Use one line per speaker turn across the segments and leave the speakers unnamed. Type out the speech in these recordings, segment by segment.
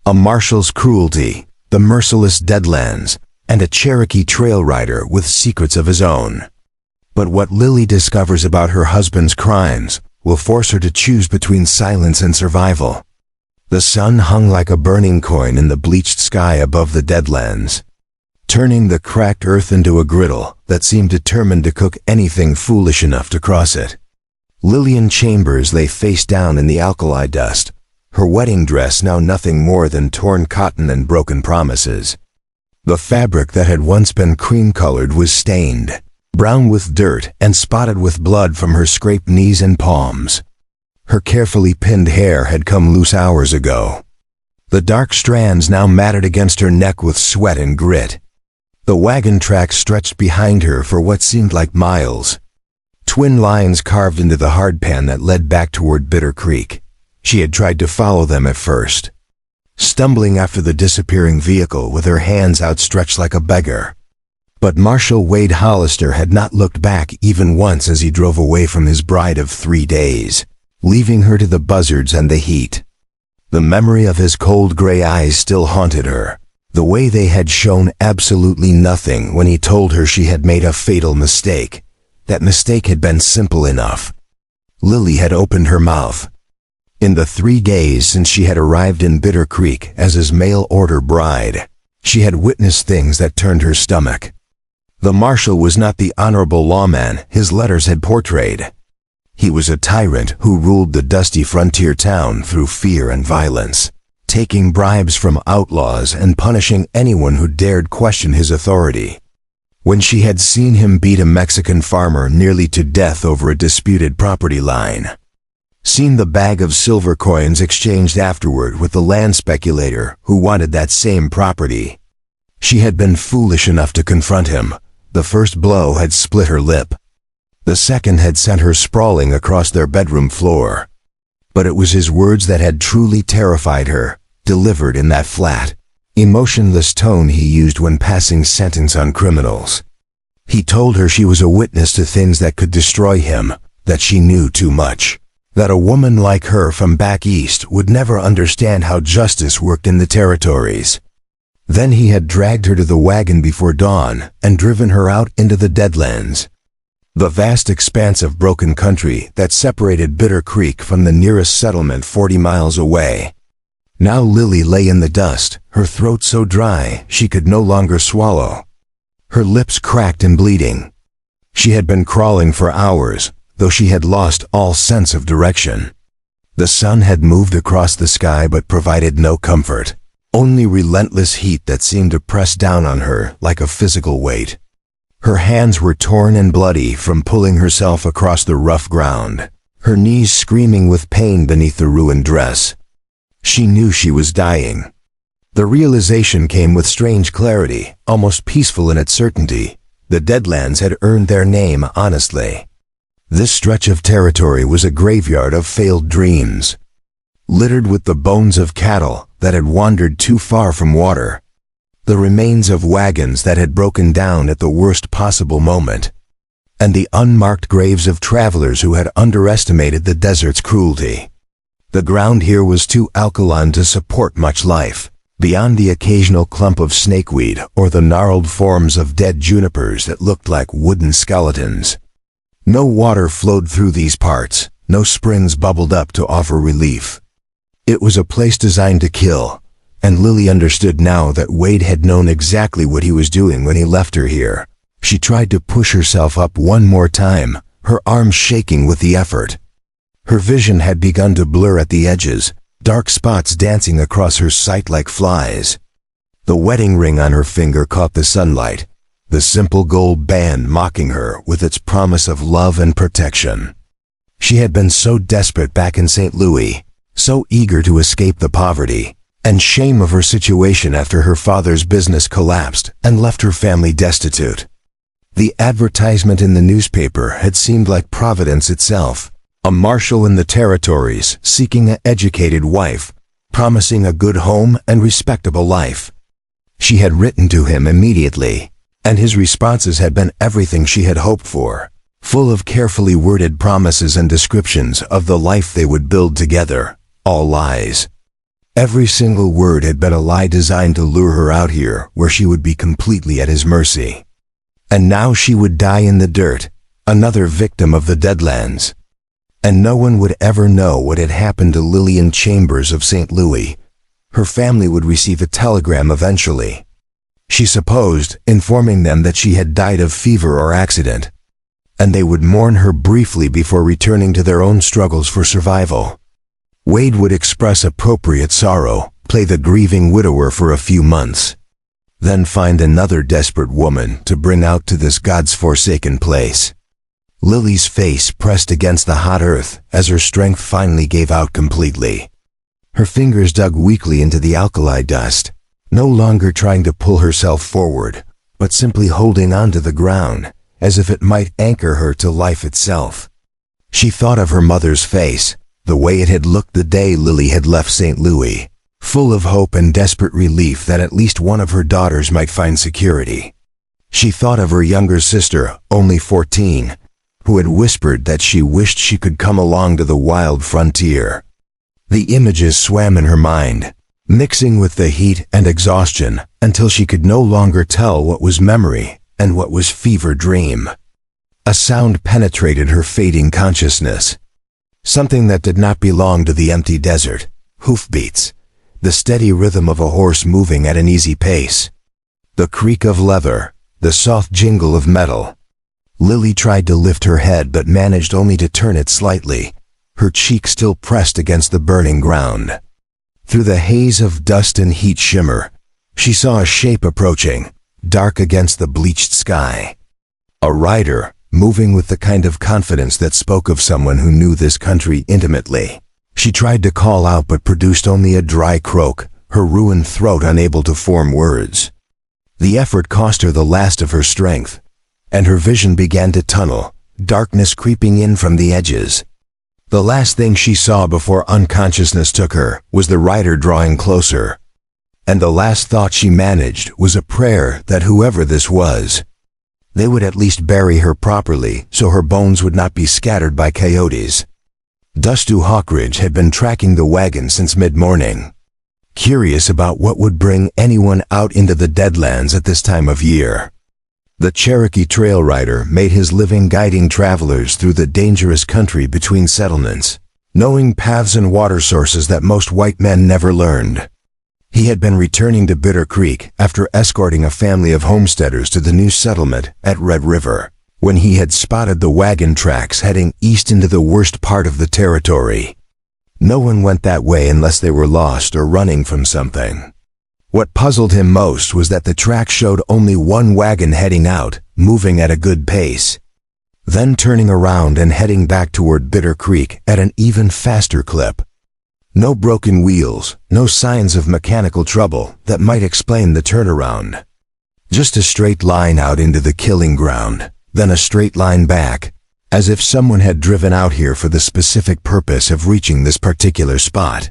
a Marshal's cruelty, the merciless Deadlands, and a Cherokee trail rider with secrets of his own. But what Lily discovers about her husband's crimes will force her to choose between silence and survival. The sun hung like a burning coin in the bleached sky above the Deadlands, turning the cracked earth into a griddle that seemed determined to cook anything foolish enough to cross it. Lillian Chambers lay face down in the alkali dust, her wedding dress now nothing more than torn cotton and broken promises. The fabric that had once been cream-colored was stained, brown with dirt and spotted with blood from her scraped knees and palms. Her carefully pinned hair had come loose hours ago. The dark strands now matted against her neck with sweat and grit. The wagon track stretched behind her for what seemed like miles. Twin lines carved into the hardpan that led back toward Bitter Creek. She had tried to follow them at first, stumbling after the disappearing vehicle with her hands outstretched like a beggar. But Marshal Wade Hollister had not looked back even once as he drove away from his bride of 3 days, leaving her to the buzzards and the heat. The memory of his cold gray eyes still haunted her, the way they had shown absolutely nothing when he told her she had made a fatal mistake. That mistake had been simple enough. Lily had opened her mouth. In the 3 days since she had arrived in Bitter Creek as his mail-order bride, she had witnessed things that turned her stomach. The Marshal was not the honorable lawman his letters had portrayed. He was a tyrant who ruled the dusty frontier town through fear and violence, taking bribes from outlaws and punishing anyone who dared question his authority. When she had seen him beat a Mexican farmer nearly to death over a disputed property line, seen the bag of silver coins exchanged afterward with the land speculator who wanted that same property, she had been foolish enough to confront him. The first blow had split her lip. The second had sent her sprawling across their bedroom floor. But it was his words that had truly terrified her, delivered in that flat, emotionless tone he used when passing sentence on criminals. He told her she was a witness to things that could destroy him, that she knew too much, that a woman like her from back east would never understand how justice worked in the territories. Then he had dragged her to the wagon before dawn and driven her out into the Deadlands, the vast expanse of broken country that separated Bitter Creek from the nearest settlement 40 miles away. Now Lily lay in the dust, her throat so dry she could no longer swallow, her lips cracked and bleeding. She had been crawling for hours, though she had lost all sense of direction. The sun had moved across the sky but provided no comfort, only relentless heat that seemed to press down on her like a physical weight. Her hands were torn and bloody from pulling herself across the rough ground, her knees screaming with pain beneath the ruined dress. She knew she was dying. The realization came with strange clarity, almost peaceful in its certainty. The Deadlands had earned their name honestly. This stretch of territory was a graveyard of failed dreams, littered with the bones of cattle that had wandered too far from water, the remains of wagons that had broken down at the worst possible moment, and the unmarked graves of travelers who had underestimated the desert's cruelty. The ground here was too alkaline to support much life, beyond the occasional clump of snakeweed or the gnarled forms of dead junipers that looked like wooden skeletons. No water flowed through these parts, no springs bubbled up to offer relief. It was a place designed to kill, and Lily understood now that Wade had known exactly what he was doing when he left her here. She tried to push herself up one more time, her arms shaking with the effort. Her vision had begun to blur at the edges, dark spots dancing across her sight like flies. The wedding ring on her finger caught the sunlight, the simple gold band mocking her with its promise of love and protection. She had been so desperate back in St. Louis, so eager to escape the poverty and shame of her situation after her father's business collapsed and left her family destitute. The advertisement in the newspaper had seemed like Providence itself, a marshal in the territories seeking an educated wife, promising a good home and respectable life. She had written to him immediately, and his responses had been everything she had hoped for, full of carefully worded promises and descriptions of the life they would build together, all lies. Every single word had been a lie designed to lure her out here where she would be completely at his mercy. And now she would die in the dirt, another victim of the Deadlands. And no one would ever know what had happened to Lillian Chambers of St. Louis. Her family would receive a telegram eventually, she supposed, informing them that she had died of fever or accident, and they would mourn her briefly before returning to their own struggles for survival. Wade would express appropriate sorrow, play the grieving widower for a few months, then find another desperate woman to bring out to this God's forsaken place. Lily's face pressed against the hot earth as her strength finally gave out completely. Her fingers dug weakly into the alkali dust, no longer trying to pull herself forward, but simply holding onto the ground, as if it might anchor her to life itself. She thought of her mother's face, the way it had looked the day Lily had left St. Louis, full of hope and desperate relief that at least one of her daughters might find security. She thought of her younger sister, only 14, who had whispered that she wished she could come along to the wild frontier. The images swam in her mind, mixing with the heat and exhaustion until she could no longer tell what was memory and what was fever dream. A sound penetrated her fading consciousness. Something that did not belong to the empty desert. Hoofbeats. The steady rhythm of a horse moving at an easy pace. The creak of leather. The soft jingle of metal. Lily tried to lift her head but managed only to turn it slightly, her cheek still pressed against the burning ground. Through the haze of dust and heat shimmer, she saw a shape approaching, dark against the bleached sky. A rider, moving with the kind of confidence that spoke of someone who knew this country intimately. She tried to call out but produced only a dry croak, her ruined throat unable to form words. The effort cost her the last of her strength, and her vision began to tunnel, darkness creeping in from the edges. The last thing she saw before unconsciousness took her was the rider drawing closer. And the last thought she managed was a prayer that whoever this was, they would at least bury her properly so her bones would not be scattered by coyotes. Dustu Hawkridge had been tracking the wagon since mid-morning, curious about what would bring anyone out into the Deadlands at this time of year. The Cherokee trail rider made his living guiding travelers through the dangerous country between settlements, knowing paths and water sources that most white men never learned. He had been returning to Bitter Creek after escorting a family of homesteaders to the new settlement at Red River, when he had spotted the wagon tracks heading east into the worst part of the territory. No one went that way unless they were lost or running from something. What puzzled him most was that the track showed only one wagon heading out, moving at a good pace, then turning around and heading back toward Bitter Creek at an even faster clip. No broken wheels, no signs of mechanical trouble that might explain the turnaround. Just a straight line out into the killing ground, then a straight line back, as if someone had driven out here for the specific purpose of reaching this particular spot.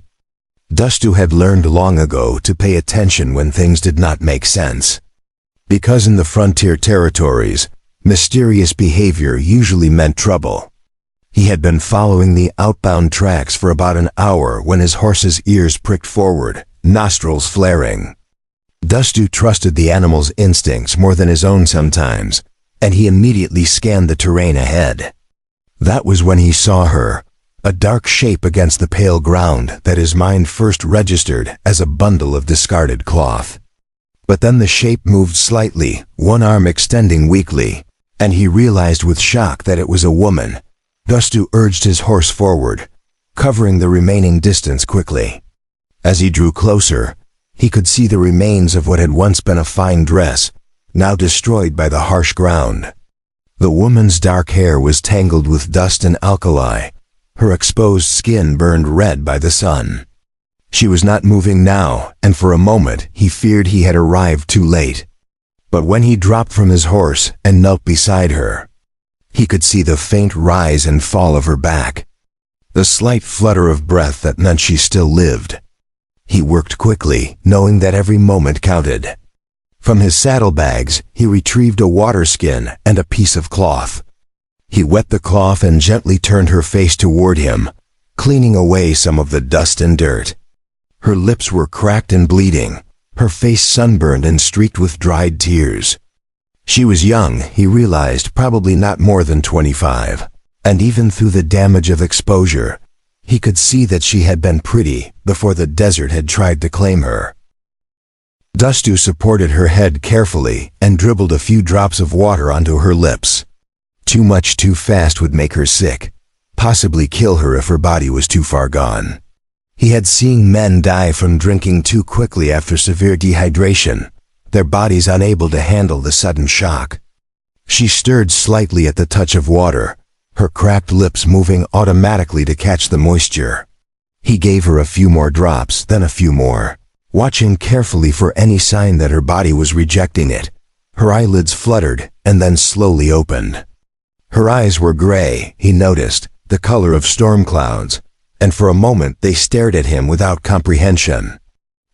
Dustu had learned long ago to pay attention when things did not make sense. Because in the frontier territories, mysterious behavior usually meant trouble. He had been following the outbound tracks for about an hour when his horse's ears pricked forward, nostrils flaring. Dustu trusted the animal's instincts more than his own sometimes, and he immediately scanned the terrain ahead. That was when he saw her, a dark shape against the pale ground that his mind first registered as a bundle of discarded cloth. But then the shape moved slightly, one arm extending weakly, and he realized with shock that it was a woman. Dustu urged his horse forward, covering the remaining distance quickly. As he drew closer, he could see the remains of what had once been a fine dress, now destroyed by the harsh ground. The woman's dark hair was tangled with dust and alkali. Her exposed skin burned red by the sun. She was not moving now, and for a moment he feared he had arrived too late. But when he dropped from his horse and knelt beside her, he could see the faint rise and fall of her back, the slight flutter of breath that meant she still lived. He worked quickly, knowing that every moment counted. From his saddlebags, he retrieved a water skin and a piece of cloth. He wet the cloth and gently turned her face toward him, cleaning away some of the dust and dirt. Her lips were cracked and bleeding, her face sunburned and streaked with dried tears. She was young, he realized, probably not more than 25, and even through the damage of exposure, he could see that she had been pretty before the desert had tried to claim her. Dustu supported her head carefully and dribbled a few drops of water onto her lips. Too much too fast would make her sick, possibly kill her if her body was too far gone. He had seen men die from drinking too quickly after severe dehydration, their bodies unable to handle the sudden shock. She stirred slightly at the touch of water, her cracked lips moving automatically to catch the moisture. He gave her a few more drops, then a few more, watching carefully for any sign that her body was rejecting it. Her eyelids fluttered and then slowly opened. Her eyes were gray, he noticed, the color of storm clouds, and for a moment they stared at him without comprehension.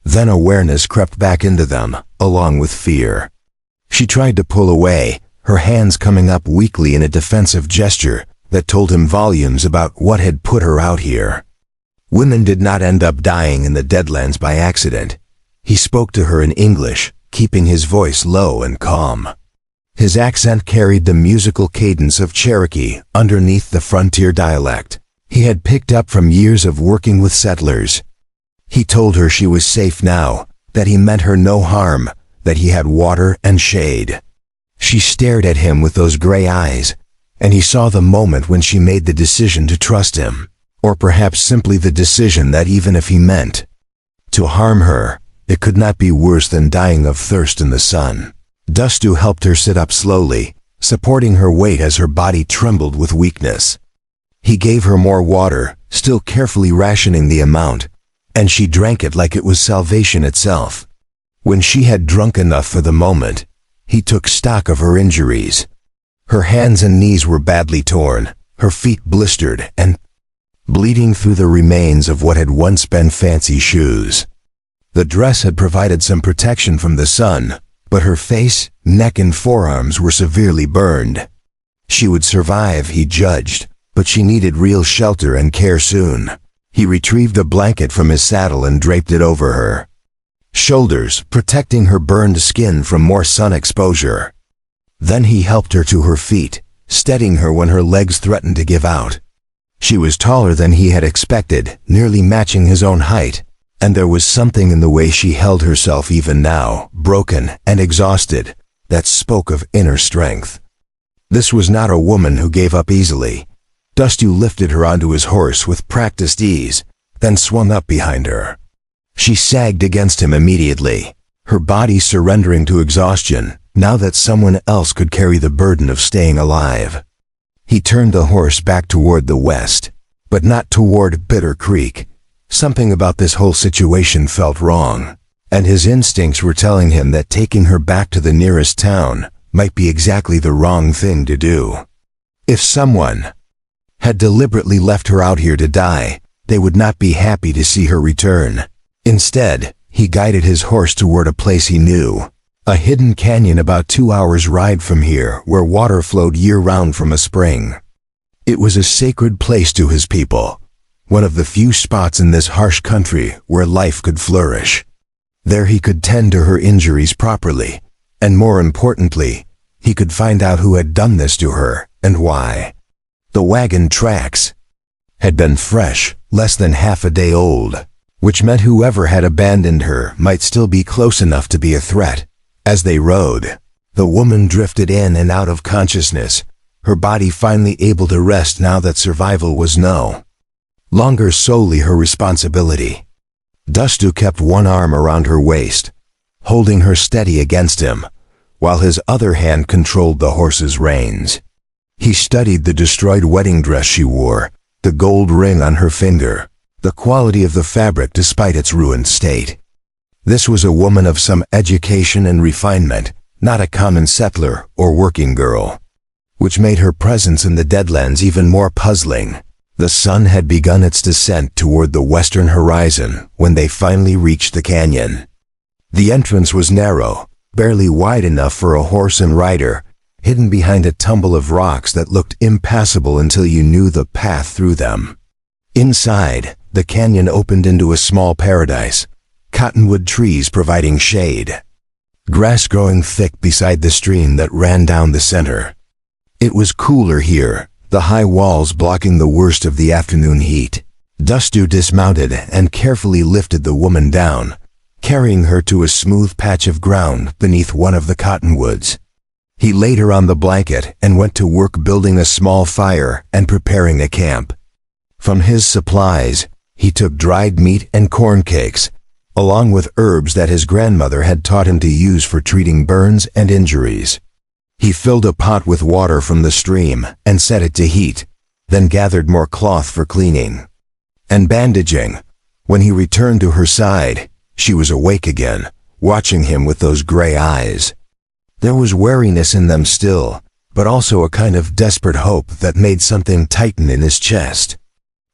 Then awareness crept back into them, along with fear. She tried to pull away, her hands coming up weakly in a defensive gesture that told him volumes about what had put her out here. Women did not end up dying in the Deadlands by accident. He spoke to her in English, keeping his voice low and calm. His accent carried the musical cadence of Cherokee underneath the frontier dialect he had picked up from years of working with settlers. He told her she was safe now, that he meant her no harm, that he had water and shade. She stared at him with those gray eyes, and he saw the moment when she made the decision to trust him, or perhaps simply the decision that even if he meant to harm her, it could not be worse than dying of thirst in the sun. Dustu helped her sit up slowly, supporting her weight as her body trembled with weakness. He gave her more water, still carefully rationing the amount, and she drank it like it was salvation itself. When she had drunk enough for the moment, he took stock of her injuries. Her hands and knees were badly torn, her feet blistered and bleeding through the remains of what had once been fancy shoes. The dress had provided some protection from the sun, but her face, neck and forearms were severely burned. She would survive, he judged, but she needed real shelter and care soon. He retrieved a blanket from his saddle and draped it over her shoulders, protecting her burned skin from more sun exposure. Then he helped her to her feet, steadying her when her legs threatened to give out. She was taller than he had expected, nearly matching his own height, and there was something in the way she held herself even now, broken and exhausted, that spoke of inner strength. This was not a woman who gave up easily. Dustu lifted her onto his horse with practiced ease, then swung up behind her. She sagged against him immediately, her body surrendering to exhaustion, now that someone else could carry the burden of staying alive. He turned the horse back toward the west, but not toward Bitter Creek. Something about this whole situation felt wrong, and his instincts were telling him that taking her back to the nearest town might be exactly the wrong thing to do. If someone had deliberately left her out here to die, they would not be happy to see her return. Instead, he guided his horse toward a place he knew, a hidden canyon about 2 hours' ride from here where water flowed year-round from a spring. It was a sacred place to his people, one of the few spots in this harsh country where life could flourish. There he could tend to her injuries properly, and more importantly, he could find out who had done this to her and why. The wagon tracks had been fresh, less than half a day old, which meant whoever had abandoned her might still be close enough to be a threat. As they rode, the woman drifted in and out of consciousness, her body finally able to rest now that survival was no longer solely her responsibility. Dustu kept one arm around her waist, holding her steady against him, while his other hand controlled the horse's reins. He studied the destroyed wedding dress she wore, the gold ring on her finger, the quality of the fabric despite its ruined state. This was a woman of some education and refinement, not a common settler or working girl, which made her presence in the Deadlands even more puzzling. The sun had begun its descent toward the western horizon when they finally reached the canyon. The entrance was narrow, barely wide enough for a horse and rider, hidden behind a tumble of rocks that looked impassable until you knew the path through them. Inside, the canyon opened into a small paradise, cottonwood trees providing shade, grass growing thick beside the stream that ran down the center. It was cooler here, the high walls blocking the worst of the afternoon heat. Dustu dismounted and carefully lifted the woman down, carrying her to a smooth patch of ground beneath one of the cottonwoods. He laid her on the blanket and went to work building a small fire and preparing a camp. From his supplies, he took dried meat and corn cakes, along with herbs that his grandmother had taught him to use for treating burns and injuries. He filled a pot with water from the stream and set it to heat, then gathered more cloth for cleaning and bandaging. When he returned to her side, she was awake again, watching him with those gray eyes. There was wariness in them still, but also a kind of desperate hope that made something tighten in his chest.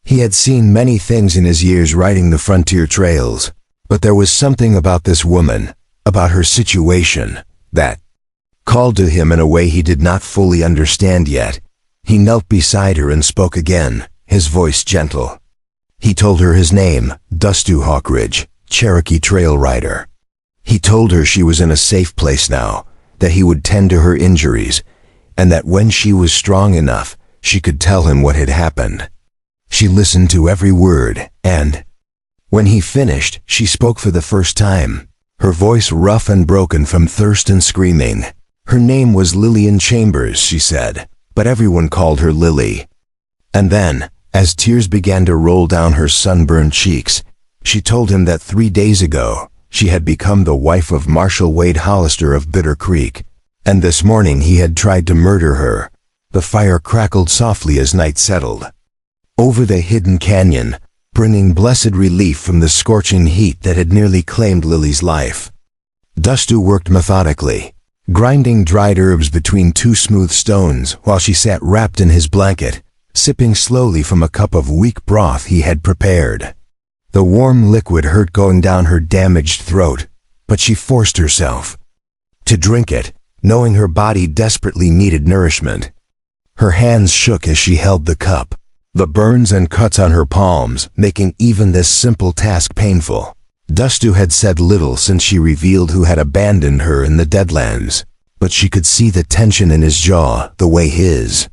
He had seen many things in his years riding the frontier trails, but there was something about this woman, about her situation, that called to him in a way he did not fully understand yet. He knelt beside her and spoke again, his voice gentle. He told her his name, Dustu Hawkridge, Cherokee Trail Rider. He told her she was in a safe place now, that he would tend to her injuries, and that when she was strong enough, she could tell him what had happened. She listened to every word, and when he finished, she spoke for the first time, her voice rough and broken from thirst and screaming. Her name was Lillian Chambers, she said, but everyone called her Lily. And then, as tears began to roll down her sunburned cheeks, she told him that 3 days ago, she had become the wife of Marshal Wade Hollister of Bitter Creek, and this morning he had tried to murder her. The fire crackled softly as night settled over the hidden canyon, bringing blessed relief from the scorching heat that had nearly claimed Lily's life. Dustu worked methodically, grinding dried herbs between 2 smooth stones while she sat wrapped in his blanket, sipping slowly from a cup of weak broth he had prepared. The warm liquid hurt going down her damaged throat, but she forced herself to drink it, knowing her body desperately needed nourishment. Her hands shook as she held the cup, the burns and cuts on her palms making even this simple task painful. Dustu had said little since she revealed who had abandoned her in the Deadlands, but she could see the tension in his jaw the way his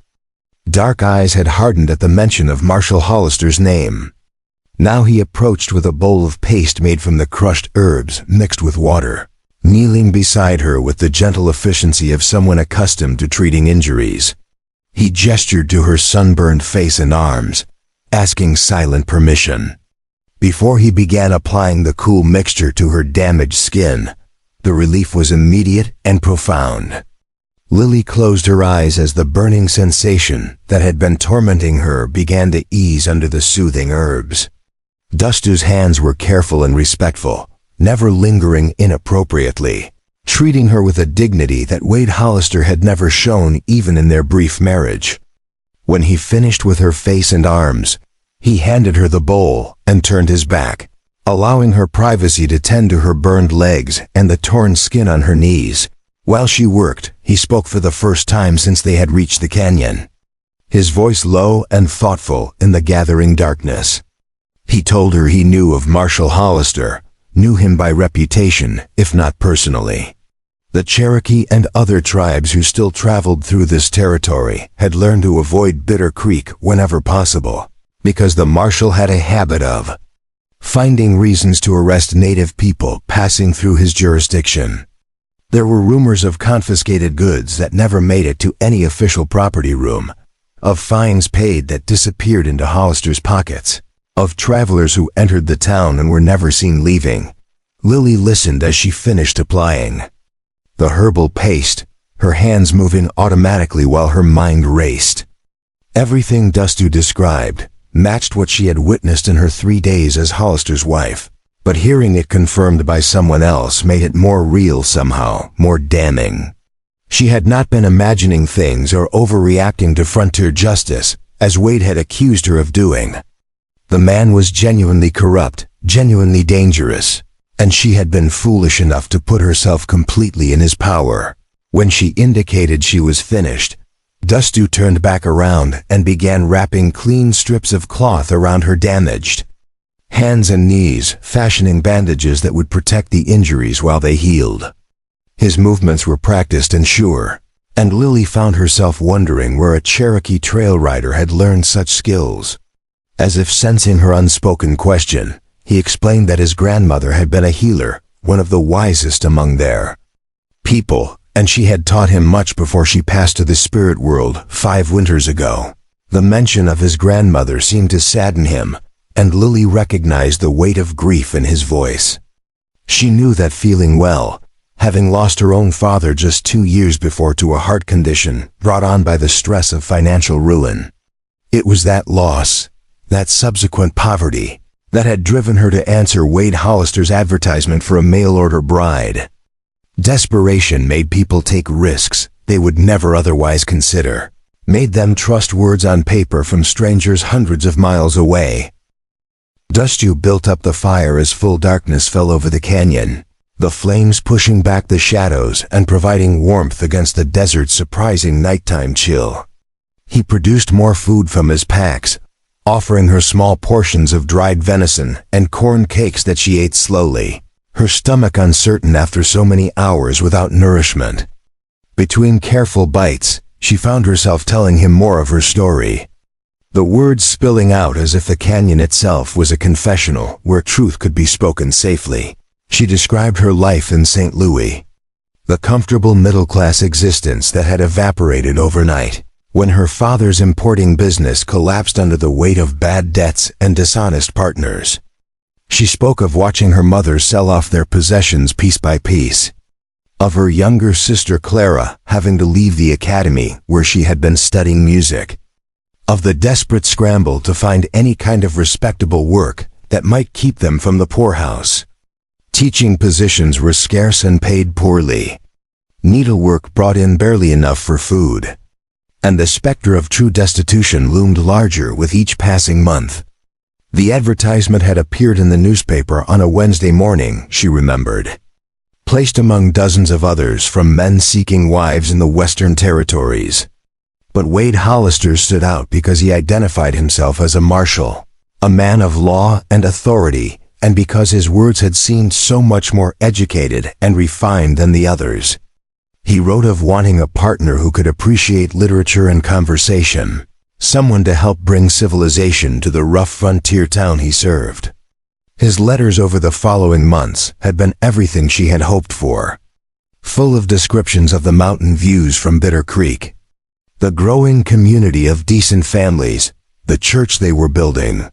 dark eyes had hardened at the mention of Marshal Hollister's name. Now he approached with a bowl of paste made from the crushed herbs mixed with water, kneeling beside her with the gentle efficiency of someone accustomed to treating injuries. He gestured to her sunburned face and arms, asking silent permission. Before he began applying the cool mixture to her damaged skin, the relief was immediate and profound. Lily closed her eyes as the burning sensation that had been tormenting her began to ease under the soothing herbs. Dustu's hands were careful and respectful, never lingering inappropriately, treating her with a dignity that Wade Hollister had never shown even in their brief marriage. When he finished with her face and arms, he handed her the bowl and turned his back, allowing her privacy to tend to her burned legs and the torn skin on her knees. While she worked, he spoke for the first time since they had reached the canyon, his voice low and thoughtful in the gathering darkness. He told her he knew of Marshal Hollister, knew him by reputation, if not personally. The Cherokee and other tribes who still traveled through this territory had learned to avoid Bitter Creek whenever possible, because the Marshal had a habit of finding reasons to arrest native people passing through his jurisdiction. There were rumors of confiscated goods that never made it to any official property room, of fines paid that disappeared into Hollister's pockets, of travelers who entered the town and were never seen leaving. Lily listened as she finished applying the herbal paste, her hands moving automatically while her mind raced. Everything Dustu described matched what she had witnessed in her 3 days as Hollister's wife, but hearing it confirmed by someone else made it more real somehow, more damning. She had not been imagining things or overreacting to frontier justice, as Wade had accused her of doing. The man was genuinely corrupt, genuinely dangerous, and she had been foolish enough to put herself completely in his power. When she indicated she was finished, Dustu turned back around and began wrapping clean strips of cloth around her damaged hands and knees, fashioning bandages that would protect the injuries while they healed. His movements were practiced and sure, and Lily found herself wondering where a Cherokee trail rider had learned such skills. As if sensing her unspoken question, he explained that his grandmother had been a healer, one of the wisest among their people, and she had taught him much before she passed to the spirit world 5 winters ago. The mention of his grandmother seemed to sadden him, and Lily recognized the weight of grief in his voice. She knew that feeling well, having lost her own father just 2 years before to a heart condition brought on by the stress of financial ruin. It was that loss, that subsequent poverty, that had driven her to answer Wade Hollister's advertisement for a mail-order bride. Desperation made people take risks they would never otherwise consider, made them trust words on paper from strangers hundreds of miles away. Dust built up the fire as full darkness fell over the canyon, the flames pushing back the shadows and providing warmth against the desert's surprising nighttime chill. He produced more food from his packs, offering her small portions of dried venison and corn cakes that she ate slowly, her stomach uncertain after so many hours without nourishment. Between careful bites, she found herself telling him more of her story, the words spilling out as if the canyon itself was a confessional where truth could be spoken safely. She described her life in St. Louis, the comfortable middle-class existence that had evaporated overnight when her father's importing business collapsed under the weight of bad debts and dishonest partners. She spoke of watching her mother sell off their possessions piece by piece, of her younger sister Clara having to leave the academy where she had been studying music, of the desperate scramble to find any kind of respectable work that might keep them from the poorhouse. Teaching positions were scarce and paid poorly. Needlework brought in barely enough for food, and the specter of true destitution loomed larger with each passing month. The advertisement had appeared in the newspaper on a Wednesday morning, she remembered, placed among dozens of others from men seeking wives in the Western Territories. But Wade Hollister stood out because he identified himself as a marshal, a man of law and authority, and because his words had seemed so much more educated and refined than the others. He wrote of wanting a partner who could appreciate literature and conversation, someone to help bring civilization to the rough frontier town he served. His letters over the following months had been everything she had hoped for, full of descriptions of the mountain views from Bitter Creek, the growing community of decent families, the church they were building,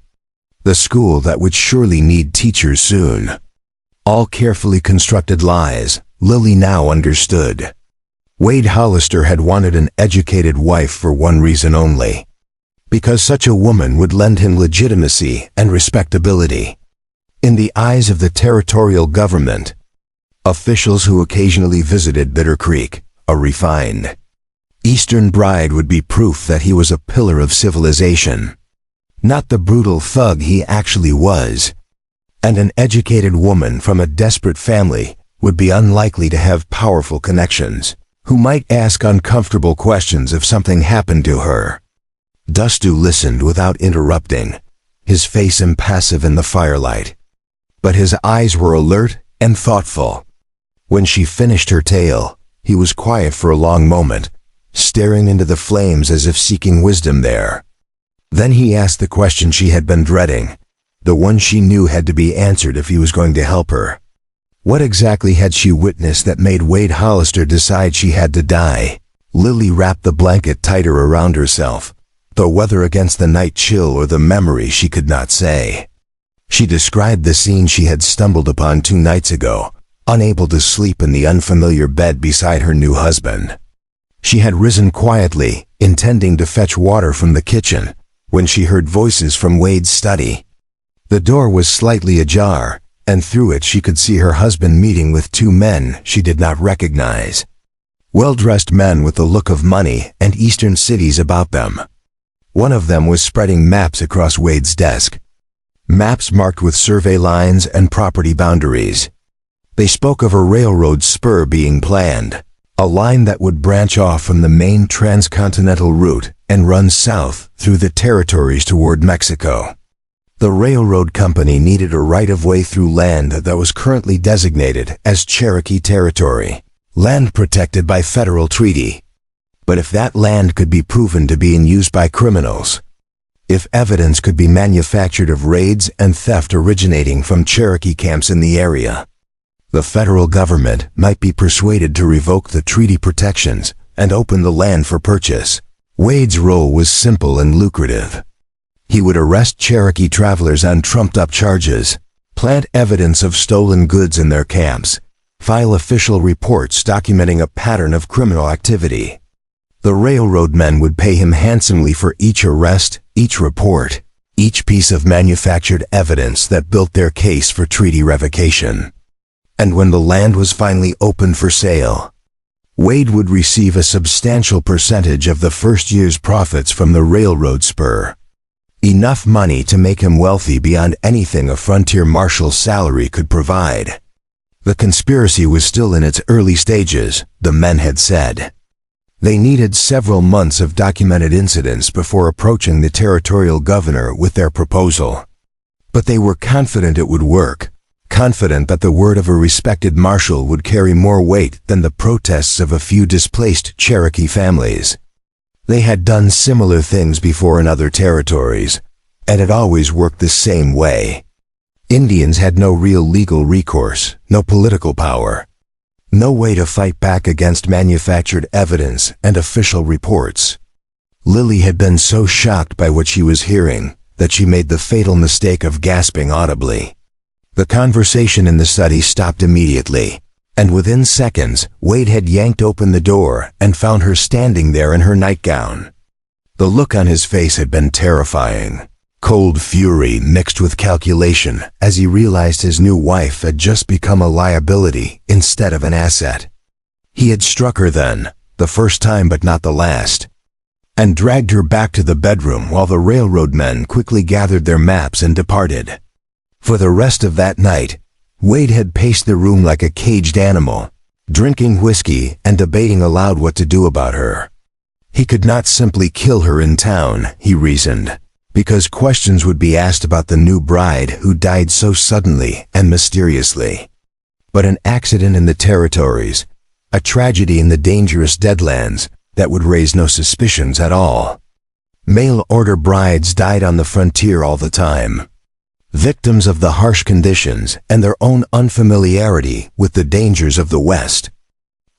the school that would surely need teachers soon. All carefully constructed lies, Lily now understood. Wade Hollister had wanted an educated wife for one reason only, because such a woman would lend him legitimacy and respectability. In the eyes of the territorial government, officials who occasionally visited Bitter Creek, a refined Eastern bride would be proof that he was a pillar of civilization, not the brutal thug he actually was. And an educated woman from a desperate family would be unlikely to have powerful connections, who might ask uncomfortable questions if something happened to her. Dustu listened without interrupting, his face impassive in the firelight. But his eyes were alert and thoughtful. When she finished her tale, he was quiet for a long moment, staring into the flames as if seeking wisdom there. Then he asked the question she had been dreading, the one she knew had to be answered if he was going to help her. What exactly had she witnessed that made Wade Hollister decide she had to die? Lily wrapped the blanket tighter around herself, though whether against the night chill or the memory she could not say. She described the scene she had stumbled upon 2 nights ago, unable to sleep in the unfamiliar bed beside her new husband. She had risen quietly, intending to fetch water from the kitchen, when she heard voices from Wade's study. The door was slightly ajar, and through it she could see her husband meeting with 2 men she did not recognize. Well-dressed men with the look of money and eastern cities about them. One of them was spreading maps across Wade's desk. Maps marked with survey lines and property boundaries. They spoke of a railroad spur being planned, a line that would branch off from the main transcontinental route and run south through the territories toward Mexico. The railroad company needed a right-of-way through land that was currently designated as Cherokee territory, land protected by federal treaty. But if that land could be proven to be in use by criminals, if evidence could be manufactured of raids and theft originating from Cherokee camps in the area, the federal government might be persuaded to revoke the treaty protections and open the land for purchase. Wade's role was simple and lucrative. He would arrest Cherokee travelers on trumped-up charges, plant evidence of stolen goods in their camps, file official reports documenting a pattern of criminal activity. The railroad men would pay him handsomely for each arrest, each report, each piece of manufactured evidence that built their case for treaty revocation. And when the land was finally opened for sale, Wade would receive a substantial percentage of the first year's profits from the railroad spur. Enough money to make him wealthy beyond anything a frontier marshal's salary could provide. The conspiracy was still in its early stages, the men had said. They needed several months of documented incidents before approaching the territorial governor with their proposal. But they were confident it would work, confident that the word of a respected marshal would carry more weight than the protests of a few displaced Cherokee families. They had done similar things before in other territories, and it always worked the same way. Indians had no real legal recourse, no political power, no way to fight back against manufactured evidence and official reports. Lily had been so shocked by what she was hearing that she made the fatal mistake of gasping audibly. The conversation in the study stopped immediately, and within seconds, Wade had yanked open the door and found her standing there in her nightgown. The look on his face had been terrifying, cold fury mixed with calculation as he realized his new wife had just become a liability instead of an asset. He had struck her then, the first time but not the last, and dragged her back to the bedroom while the railroad men quickly gathered their maps and departed. For the rest of that night, Wade had paced the room like a caged animal, drinking whiskey and debating aloud what to do about her. He could not simply kill her in town, he reasoned, because questions would be asked about the new bride who died so suddenly and mysteriously. But an accident in the territories, a tragedy in the dangerous Deadlands, that would raise no suspicions at all. Mail-order brides died on the frontier all the time, victims of the harsh conditions and their own unfamiliarity with the dangers of the West.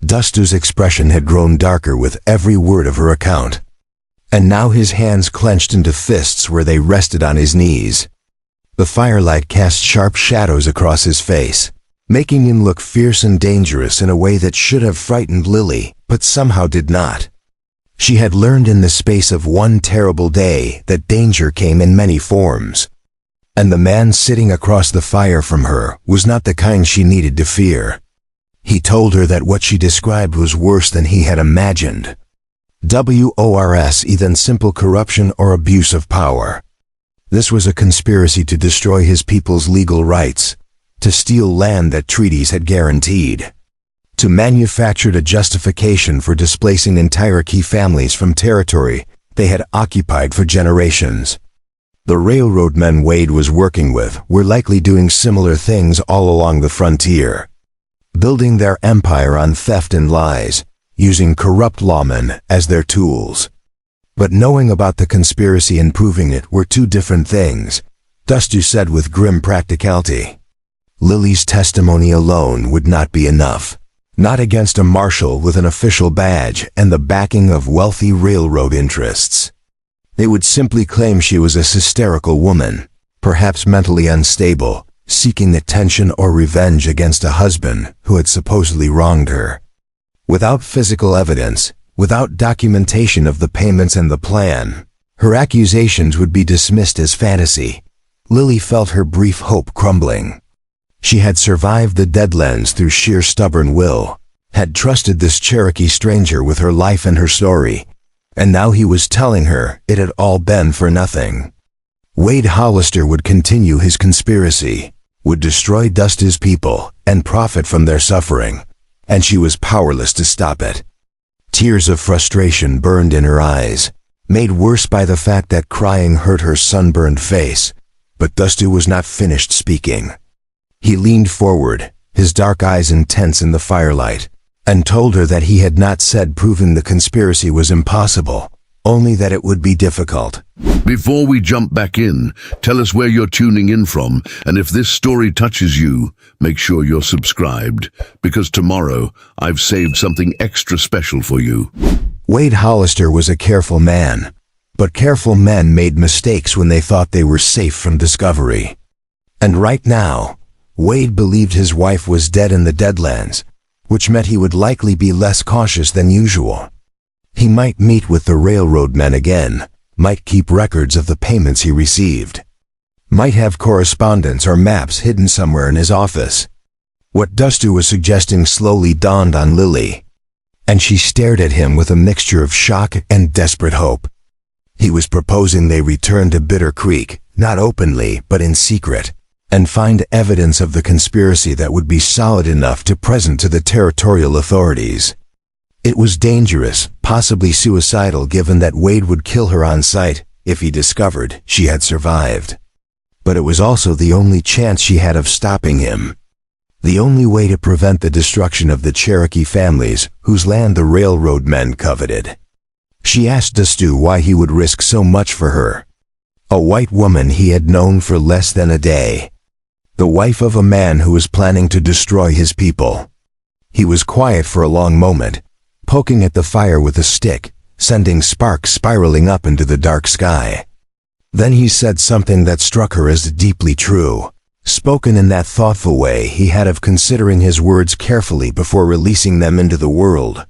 Dustu's expression had grown darker with every word of her account, and now his hands clenched into fists where they rested on his knees. The firelight cast sharp shadows across his face, making him look fierce and dangerous in a way that should have frightened Lily, but somehow did not. She had learned in the space of one terrible day that danger came in many forms, and the man sitting across the fire from her was not the kind she needed to fear. He told her that what she described was worse than he had imagined. Worse than simple corruption or abuse of power. This was a conspiracy to destroy his people's legal rights, to steal land that treaties had guaranteed, to manufacture a justification for displacing entire key families from territory they had occupied for generations. The railroad men Wade was working with were likely doing similar things all along the frontier, building their empire on theft and lies, using corrupt lawmen as their tools. But knowing about the conspiracy and proving it were two different things, Dustu said with grim practicality. Lily's testimony alone would not be enough, not against a marshal with an official badge and the backing of wealthy railroad interests. They would simply claim she was a hysterical woman, perhaps mentally unstable, seeking attention or revenge against a husband who had supposedly wronged her. Without physical evidence, without documentation of the payments and the plan, her accusations would be dismissed as fantasy. Lily felt her brief hope crumbling. She had survived the Deadlands through sheer stubborn will, had trusted this Cherokee stranger with her life and her story, and now he was telling her it had all been for nothing. Wade Hollister would continue his conspiracy, would destroy Dustu's people and profit from their suffering, and she was powerless to stop it. Tears of frustration burned in her eyes, made worse by the fact that crying hurt her sunburned face, But Dusty was not finished speaking. He leaned forward, his dark eyes intense in the firelight, and told her that he had not said proving the conspiracy was impossible, only that it would be difficult.
Before we jump back in, tell us where you're tuning in from, and if this story touches you, make sure you're subscribed, because tomorrow I've saved something extra special for you.
Wade Hollister was a careful man, but careful men made mistakes when they thought they were safe from discovery. And right now, Wade believed his wife was dead in the Deadlands, which meant he would likely be less cautious than usual. He might meet with the railroad men again, might keep records of the payments he received, might have correspondence or maps hidden somewhere in his office. What Dusty was suggesting slowly dawned on Lily, and she stared at him with a mixture of shock and desperate hope. He was proposing they return to Bitter Creek, not openly but in secret, and find evidence of the conspiracy that would be solid enough to present to the territorial authorities. It was dangerous, possibly suicidal, given that Wade would kill her on sight if he discovered she had survived. But it was also the only chance she had of stopping him. The only way to prevent the destruction of the Cherokee families whose land the railroad men coveted. She asked Dusty why he would risk so much for her. A white woman he had known for less than a day. The wife of a man who was planning to destroy his people. He was quiet for a long moment, poking at the fire with a stick, sending sparks spiraling up into the dark sky. Then he said something that struck her as deeply true, spoken in that thoughtful way he had of considering his words carefully before releasing them into the world.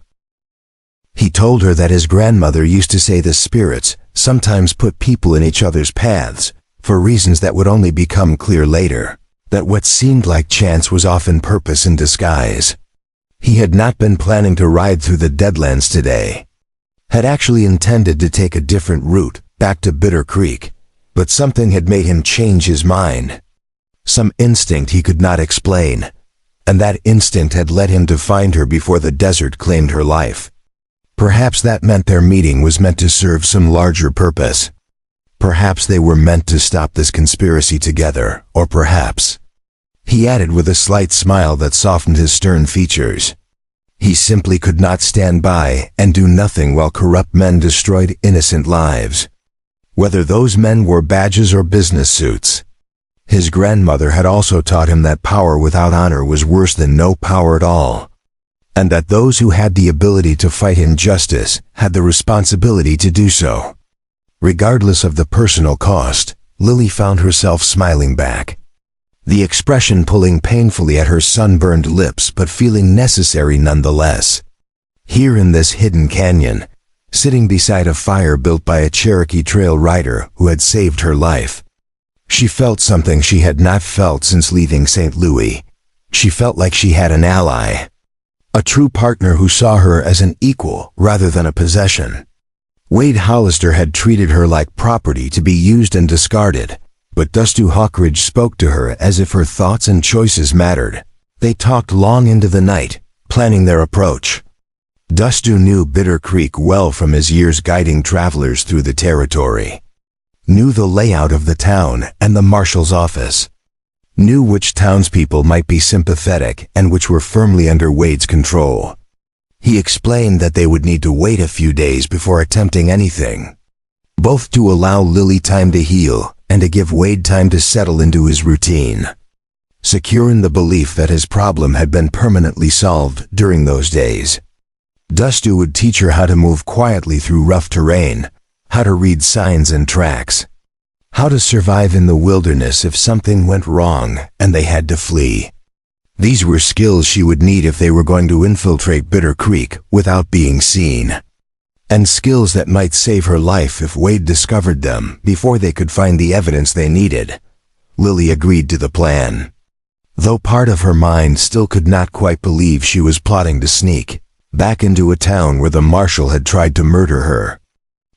He told her that his grandmother used to say the spirits sometimes put people in each other's paths, for reasons that would only become clear later. That what seemed like chance was often purpose in disguise. He had not been planning to ride through the Deadlands today. Had actually intended to take a different route, back to Bitter Creek, but something had made him change his mind. Some instinct he could not explain, and that instinct had led him to find her before the desert claimed her life. Perhaps that meant their meeting was meant to serve some larger purpose. Perhaps they were meant to stop this conspiracy together, or perhaps, he added with a slight smile that softened his stern features, he simply could not stand by and do nothing while corrupt men destroyed innocent lives. Whether those men wore badges or business suits. His grandmother had also taught him that power without honor was worse than no power at all, and that those who had the ability to fight injustice had the responsibility to do so. Regardless of the personal cost, Lily found herself smiling back. The expression pulling painfully at her sunburned lips but feeling necessary nonetheless. Here in this hidden canyon, sitting beside a fire built by a Cherokee trail rider who had saved her life. She felt something she had not felt since leaving St. Louis. She felt like she had an ally. A true partner who saw her as an equal rather than a possession. Wade Hollister had treated her like property to be used and discarded, but Dusty Hawkridge spoke to her as if her thoughts and choices mattered. They talked long into the night, planning their approach. Dusty knew Bitter Creek well from his years guiding travelers through the territory. Knew the layout of the town and the Marshal's office. Knew which townspeople might be sympathetic and which were firmly under Wade's control. He explained that they would need to wait a few days before attempting anything, both to allow Lily time to heal and to give Wade time to settle into his routine, secure in the belief that his problem had been permanently solved during those days. Dusty would teach her how to move quietly through rough terrain, how to read signs and tracks, how to survive in the wilderness if something went wrong and they had to flee. These were skills she would need if they were going to infiltrate Bitter Creek without being seen. And skills that might save her life if Wade discovered them before they could find the evidence they needed. Lily agreed to the plan, though part of her mind still could not quite believe she was plotting to sneak back into a town where the Marshal had tried to murder her.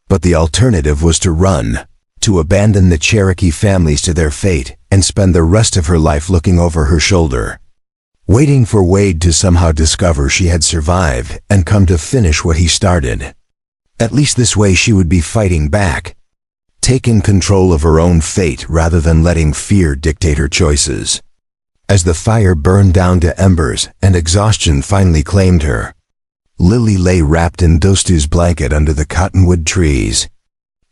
But the alternative was to run, to abandon the Cherokee families to their fate and spend the rest of her life looking over her shoulder, waiting for Wade to somehow discover she had survived and come to finish what he started. At least this way she would be fighting back. taking control of her own fate rather than letting fear dictate her choices. As the fire burned down to embers and exhaustion finally claimed her, Lily lay wrapped in Dustu's blanket under the cottonwood trees,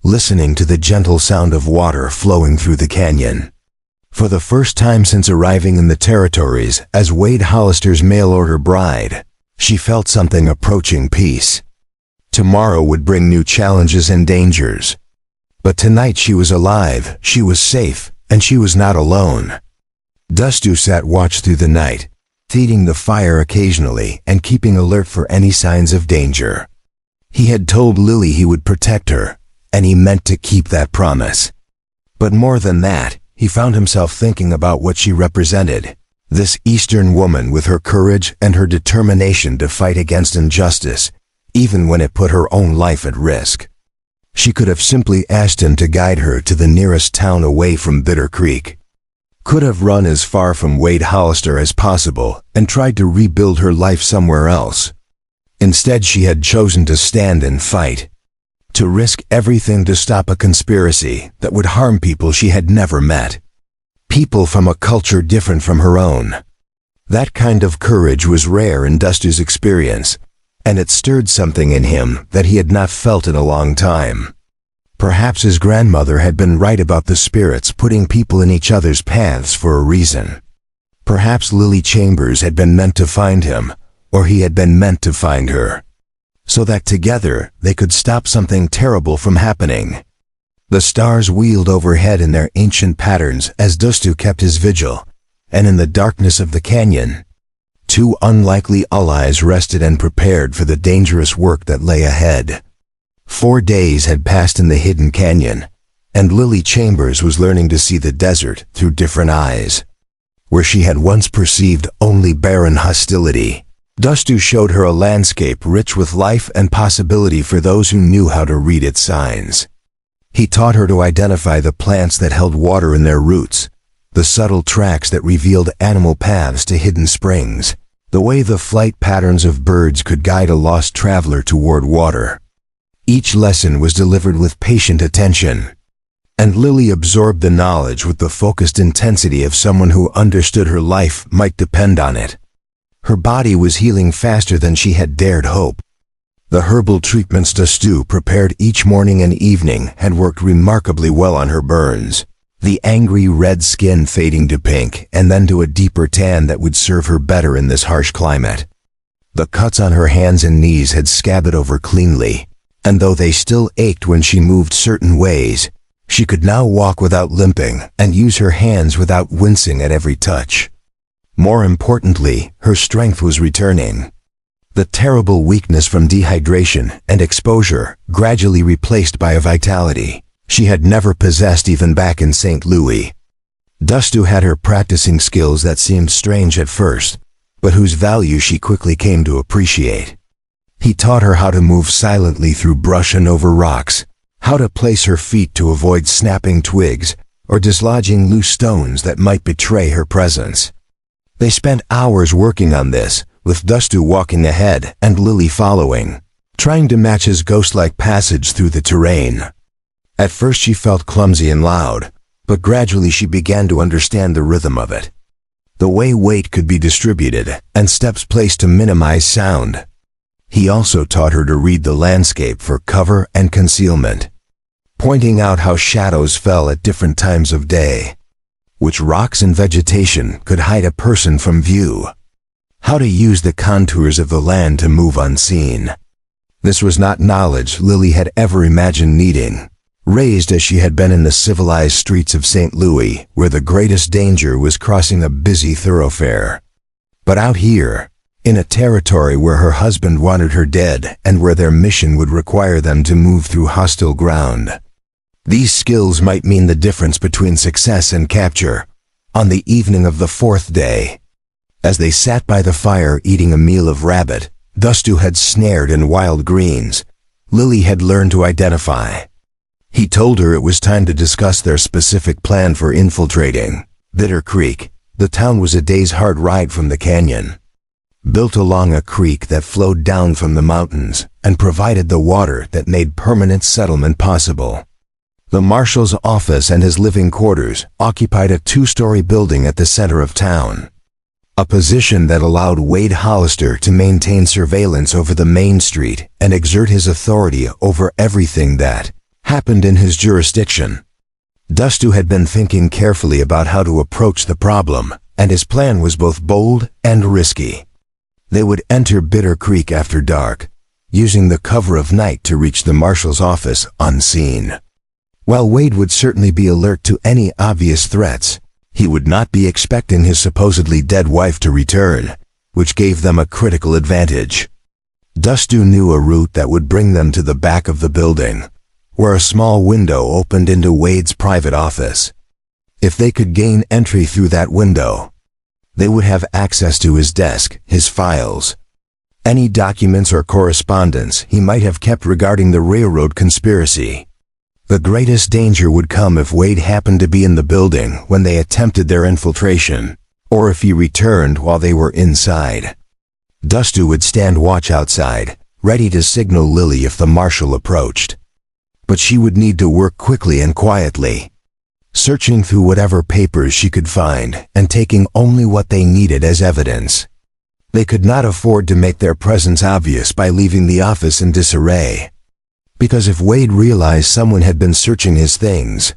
listening to the gentle sound of water flowing through the canyon. For the first time since arriving in the territories as Wade Hollister's mail-order bride, she felt something approaching peace. Tomorrow would bring new challenges and dangers. But tonight she was alive, she was safe, and she was not alone. Dustu sat watch through the night, feeding the fire occasionally and keeping alert for any signs of danger. He had told Lily he would protect her, and he meant to keep that promise. But more than that, he found himself thinking about what she represented. This Eastern woman with her courage and her determination to fight against injustice, even when it put her own life at risk. She could have simply asked him to guide her to the nearest town away from Bitter Creek. Could have run as far from Wade Hollister as possible and tried to rebuild her life somewhere else. Instead, she had chosen to stand and fight, to risk everything to stop a conspiracy that would harm people she had never met. People from a culture different from her own. That kind of courage was rare in Dustu's experience, and it stirred something in him that he had not felt in a long time. Perhaps his grandmother had been right about the spirits putting people in each other's paths for a reason. Perhaps Lily Chambers had been meant to find him, or he had been meant to find her, so that together they could stop something terrible from happening. The stars wheeled overhead in their ancient patterns as Dustu kept his vigil, and in the darkness of the canyon, two unlikely allies rested and prepared for the dangerous work that lay ahead. 4 days had passed in the hidden canyon, and Lily Chambers was learning to see the desert through different eyes. Where she had once perceived only barren hostility, Dustu showed her a landscape rich with life and possibility for those who knew how to read its signs. He taught her to identify the plants that held water in their roots, the subtle tracks that revealed animal paths to hidden springs, the way the flight patterns of birds could guide a lost traveler toward water. Each lesson was delivered with patient attention, and Lily absorbed the knowledge with the focused intensity of someone who understood her life might depend on it. Her body was healing faster than she had dared hope. The herbal treatments Dustu prepared each morning and evening had worked remarkably well on her burns, the angry red skin fading to pink and then to a deeper tan that would serve her better in this harsh climate. The cuts on her hands and knees had scabbed over cleanly, and though they still ached when she moved certain ways, she could now walk without limping and use her hands without wincing at every touch. More importantly, her strength was returning. The terrible weakness from dehydration and exposure gradually replaced by a vitality she had never possessed even back in St. Louis. Dustu had her practicing skills that seemed strange at first, but whose value she quickly came to appreciate. He taught her how to move silently through brush and over rocks, how to place her feet to avoid snapping twigs or dislodging loose stones that might betray her presence. They spent hours working on this, with Dustu walking ahead and Lily following, trying to match his ghost-like passage through the terrain. At first she felt clumsy and loud, but gradually she began to understand the rhythm of it. The way weight could be distributed and steps placed to minimize sound. He also taught her to read the landscape for cover and concealment, pointing out how shadows fell at different times of day, which rocks and vegetation could hide a person from view, how to use the contours of the land to move unseen. This was not knowledge Lily had ever imagined needing, raised as she had been in the civilized streets of St. Louis, where the greatest danger was crossing a busy thoroughfare. But out here, in a territory where her husband wanted her dead and where their mission would require them to move through hostile ground, these skills might mean the difference between success and capture. On the evening of the 4th day, as they sat by the fire eating a meal of rabbit Dustu had snared in wild greens, Lily had learned to identify. He told her it was time to discuss their specific plan for infiltrating Bitter Creek. The town was a day's hard ride from the canyon, built along a creek that flowed down from the mountains and provided the water that made permanent settlement possible. The Marshal's office and his living quarters occupied a two-story building at the center of town, a position that allowed Wade Hollister to maintain surveillance over the main street and exert his authority over everything that happened in his jurisdiction. Dustu had been thinking carefully about how to approach the problem, and his plan was both bold and risky. They would enter Bitter Creek after dark, using the cover of night to reach the Marshal's office unseen. While Wade would certainly be alert to any obvious threats, he would not be expecting his supposedly dead wife to return, which gave them a critical advantage. Dustu knew a route that would bring them to the back of the building, where a small window opened into Wade's private office. If they could gain entry through that window, they would have access to his desk, his files, any documents or correspondence he might have kept regarding the railroad conspiracy. The greatest danger would come if Wade happened to be in the building when they attempted their infiltration, or if he returned while they were inside. Dustu would stand watch outside, ready to signal Lily if the Marshal approached. But she would need to work quickly and quietly, searching through whatever papers she could find and taking only what they needed as evidence. They could not afford to make their presence obvious by leaving the office in disarray, because if Wade realized someone had been searching his things,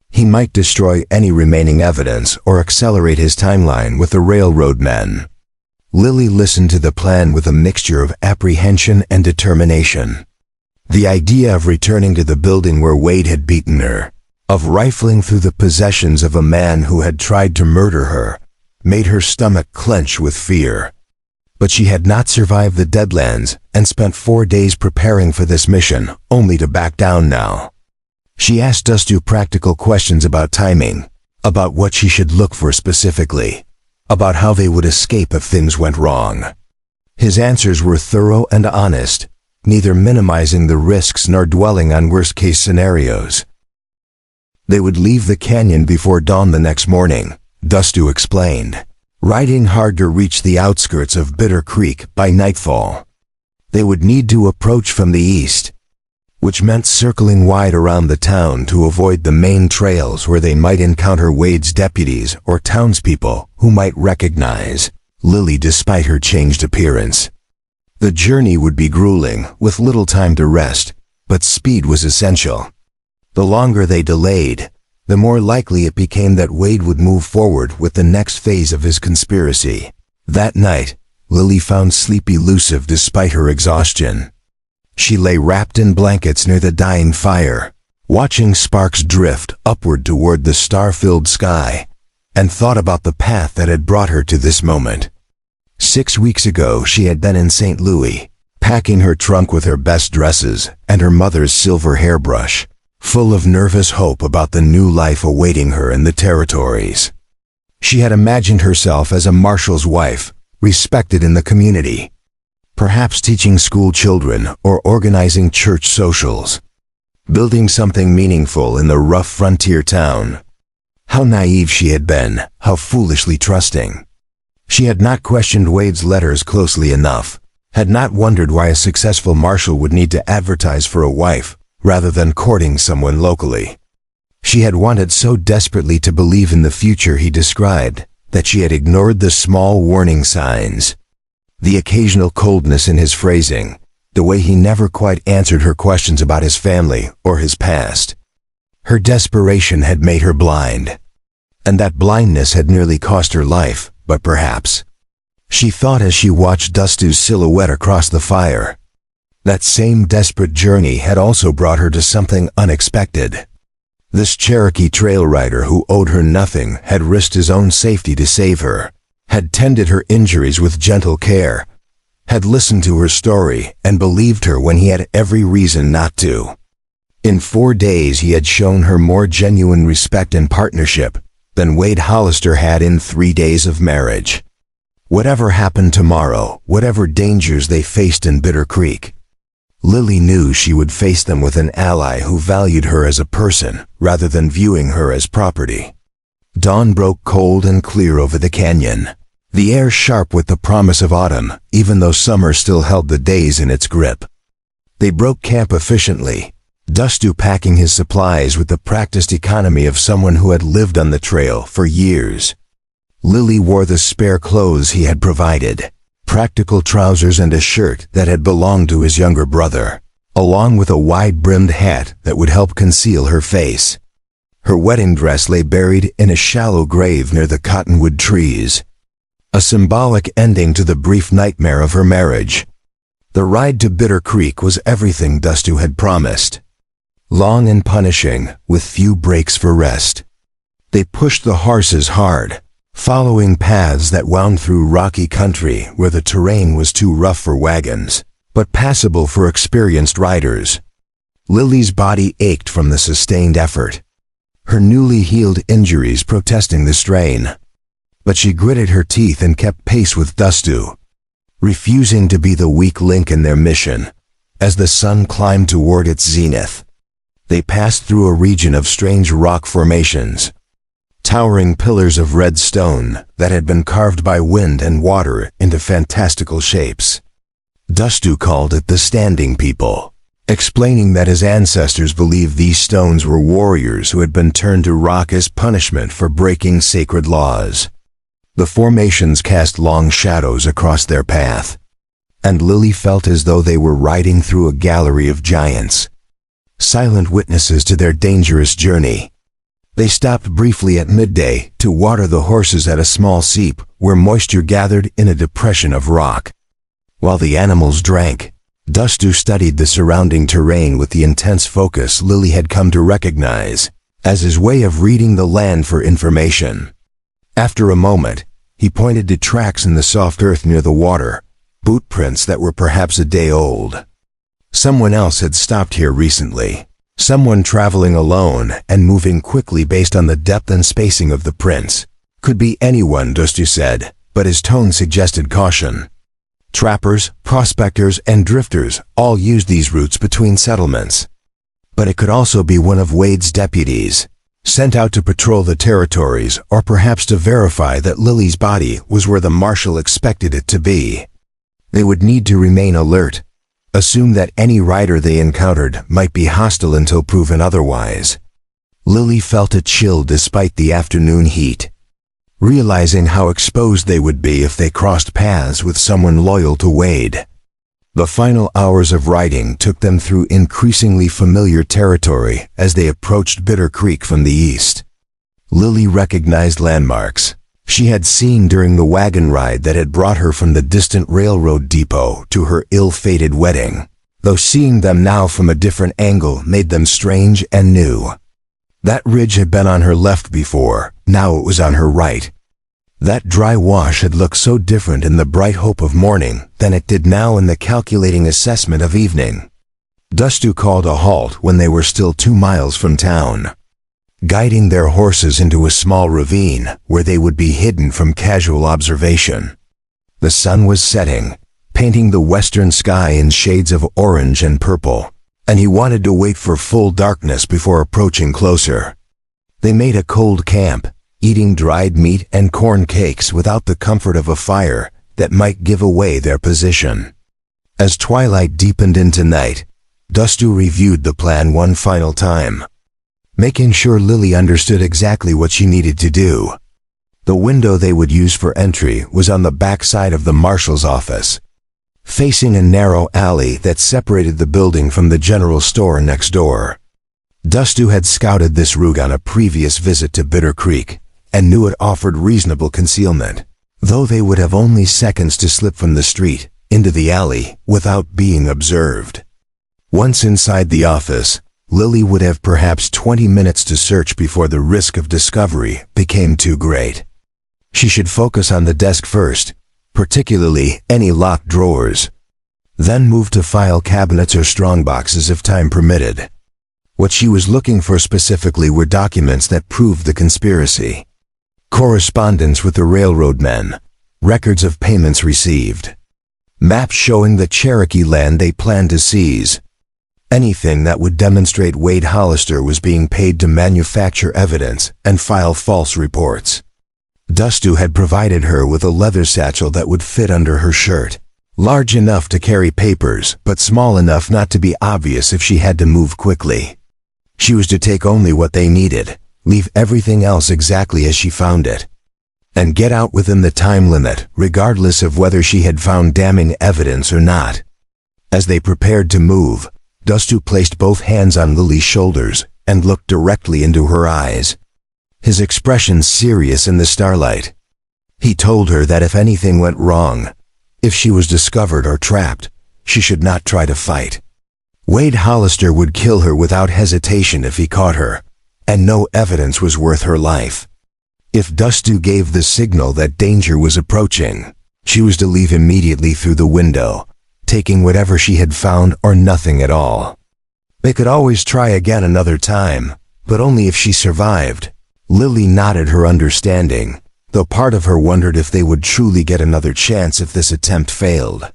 he might destroy any remaining evidence or accelerate his timeline with the railroad men. Lily listened to the plan with a mixture of apprehension and determination. The idea of returning to the building where Wade had beaten her, of rifling through the possessions of a man who had tried to murder her, made her stomach clench with fear. But she had not survived the Deadlands and spent 4 days preparing for this mission, only to back down now. She asked Dustu practical questions about timing, about what she should look for specifically, about how they would escape if things went wrong. His answers were thorough and honest, neither minimizing the risks nor dwelling on worst-case scenarios. They would leave the canyon before dawn the next morning, Dustu explained, riding hard to reach the outskirts of Bitter Creek by nightfall. They would need to approach from the east, which meant circling wide around the town to avoid the main trails where they might encounter Wade's deputies or townspeople who might recognize Lily despite her changed appearance. The journey would be grueling, with little time to rest, but speed was essential. The longer they delayed, the more likely it became that Wade would move forward with the next phase of his conspiracy. That night, Lily found sleep elusive despite her exhaustion. She lay wrapped in blankets near the dying fire, watching sparks drift upward toward the star-filled sky, and thought about the path that had brought her to this moment. 6 weeks ago, she had been in St. Louis, packing her trunk with her best dresses and her mother's silver hairbrush, full of nervous hope about the new life awaiting her in the territories. She had imagined herself as a marshal's wife, respected in the community, perhaps teaching school children or organizing church socials, building something meaningful in the rough frontier town. How naive she had been, how foolishly trusting. She had not questioned Wade's letters closely enough, had not wondered why a successful marshal would need to advertise for a wife rather than courting someone locally. She had wanted so desperately to believe in the future he described that she had ignored the small warning signs, the occasional coldness in his phrasing, the way he never quite answered her questions about his family or his past. Her desperation had made her blind, and that blindness had nearly cost her life, but perhaps, she thought as she watched Dustu's silhouette across the fire, that same desperate journey had also brought her to something unexpected. This Cherokee trail rider who owed her nothing had risked his own safety to save her, had tended her injuries with gentle care, had listened to her story and believed her when he had every reason not to. In 4 days he had shown her more genuine respect and partnership than Wade Hollister had in 3 days of marriage. Whatever happened tomorrow, whatever dangers they faced in Bitter Creek, Lily knew she would face them with an ally who valued her as a person rather than viewing her as property. Dawn broke cold and clear over the canyon, the air sharp with the promise of autumn, even though summer still held the days in its grip. They broke camp efficiently, Dustu packing his supplies with the practiced economy of someone who had lived on the trail for years. Lily wore the spare clothes he had provided, practical trousers and a shirt that had belonged to his younger brother, along with a wide-brimmed hat that would help conceal her face. Her wedding dress lay buried in a shallow grave near the cottonwood trees, a symbolic ending to the brief nightmare of her marriage. The ride to Bitter Creek was everything Dustu had promised. Long and punishing, with few breaks for rest. They pushed the horses hard, following paths that wound through rocky country where the terrain was too rough for wagons, but passable for experienced riders. Lily's body ached from the sustained effort, her newly healed injuries protesting the strain. But she gritted her teeth and kept pace with Dustu, refusing to be the weak link in their mission. As the sun climbed toward its zenith, they passed through a region of strange rock formations, towering pillars of red stone that had been carved by wind and water into fantastical shapes. Dustu called it the Standing People, explaining that his ancestors believed these stones were warriors who had been turned to rock as punishment for breaking sacred laws. The formations cast long shadows across their path, and Lily felt as though they were riding through a gallery of giants, silent witnesses to their dangerous journey. They stopped briefly at midday to water the horses at a small seep where moisture gathered in a depression of rock. While the animals drank, Dustu studied the surrounding terrain with the intense focus Lily had come to recognize as his way of reading the land for information. After a moment, he pointed to tracks in the soft earth near the water, boot prints that were perhaps a day old. Someone else had stopped here recently, someone traveling alone and moving quickly based on the depth and spacing of the prints. Could be anyone, Dustu said, but his tone suggested caution. Trappers, prospectors, and drifters all used these routes between settlements. But it could also be one of Wade's deputies, sent out to patrol the territories or perhaps to verify that Lily's body was where the Marshal expected it to be. They would need to remain alert, assume that any rider they encountered might be hostile until proven otherwise. Lily felt a chill despite the afternoon heat, realizing how exposed they would be if they crossed paths with someone loyal to Wade. The final hours of riding took them through increasingly familiar territory as they approached Bitter Creek from the east. Lily recognized landmarks she had seen during the wagon ride that had brought her from the distant railroad depot to her ill-fated wedding, though seeing them now from a different angle made them strange and new. That ridge had been on her left before, now it was on her right. That dry wash had looked so different in the bright hope of morning than it did now in the calculating assessment of evening. Dustu called a halt when they were still 2 miles from town, guiding their horses into a small ravine where they would be hidden from casual observation. The sun was setting, painting the western sky in shades of orange and purple, and he wanted to wait for full darkness before approaching closer. They made a cold camp, eating dried meat and corn cakes without the comfort of a fire that might give away their position. As twilight deepened into night, Dustu reviewed the plan one final time, making sure Lily understood exactly what she needed to do. The window they would use for entry was on the back side of the Marshal's office, facing a narrow alley that separated the building from the general store next door. Dustu had scouted this route on a previous visit to Bitter Creek and knew it offered reasonable concealment, though they would have only seconds to slip from the street into the alley without being observed. Once inside the office, Lily would have perhaps 20 minutes to search before the risk of discovery became too great. She should focus on the desk first, particularly any locked drawers, then move to file cabinets or strongboxes if time permitted. What she was looking for specifically were documents that proved the conspiracy. Correspondence with the railroad men, records of payments received, maps showing the Cherokee land they planned to seize. Anything that would demonstrate Wade Hollister was being paid to manufacture evidence and file false reports. Dustu had provided her with a leather satchel that would fit under her shirt, Large enough to carry papers, but small enough not to be obvious if she had to move quickly. She was to take only what they needed, leave everything else exactly as she found it, and get out within the time limit, regardless of whether she had found damning evidence or not. As they prepared to move, Dustu placed both hands on Lily's shoulders and looked directly into her eyes, his expression serious in the starlight. He told her that if anything went wrong, if she was discovered or trapped, she should not try to fight. Wade Hollister would kill her without hesitation if he caught her, and no evidence was worth her life. If Dustu gave the signal that danger was approaching, she was to leave immediately through the window, taking whatever she had found or nothing at all. They could always try again another time, but only if she survived. Lily nodded her understanding, though part of her wondered if they would truly get another chance if this attempt failed.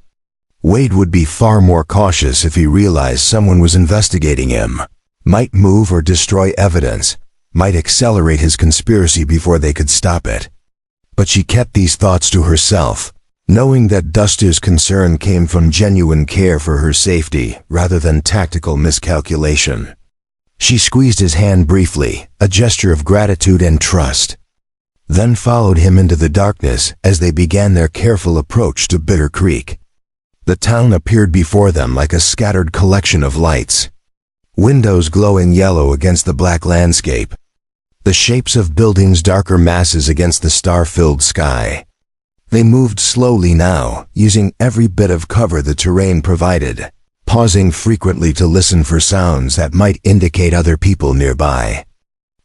Wade would be far more cautious if he realized someone was investigating him, might move or destroy evidence, might accelerate his conspiracy before they could stop it. But she kept these thoughts to herself, knowing that Dustu's concern came from genuine care for her safety rather than tactical miscalculation. She squeezed his hand briefly, a gesture of gratitude and trust, then followed him into the darkness as they began their careful approach to Bitter Creek. The town appeared before them like a scattered collection of lights, windows glowing yellow against the black landscape, the shapes of buildings darker masses against the star-filled sky. They moved slowly now, using every bit of cover the terrain provided, pausing frequently to listen for sounds that might indicate other people nearby.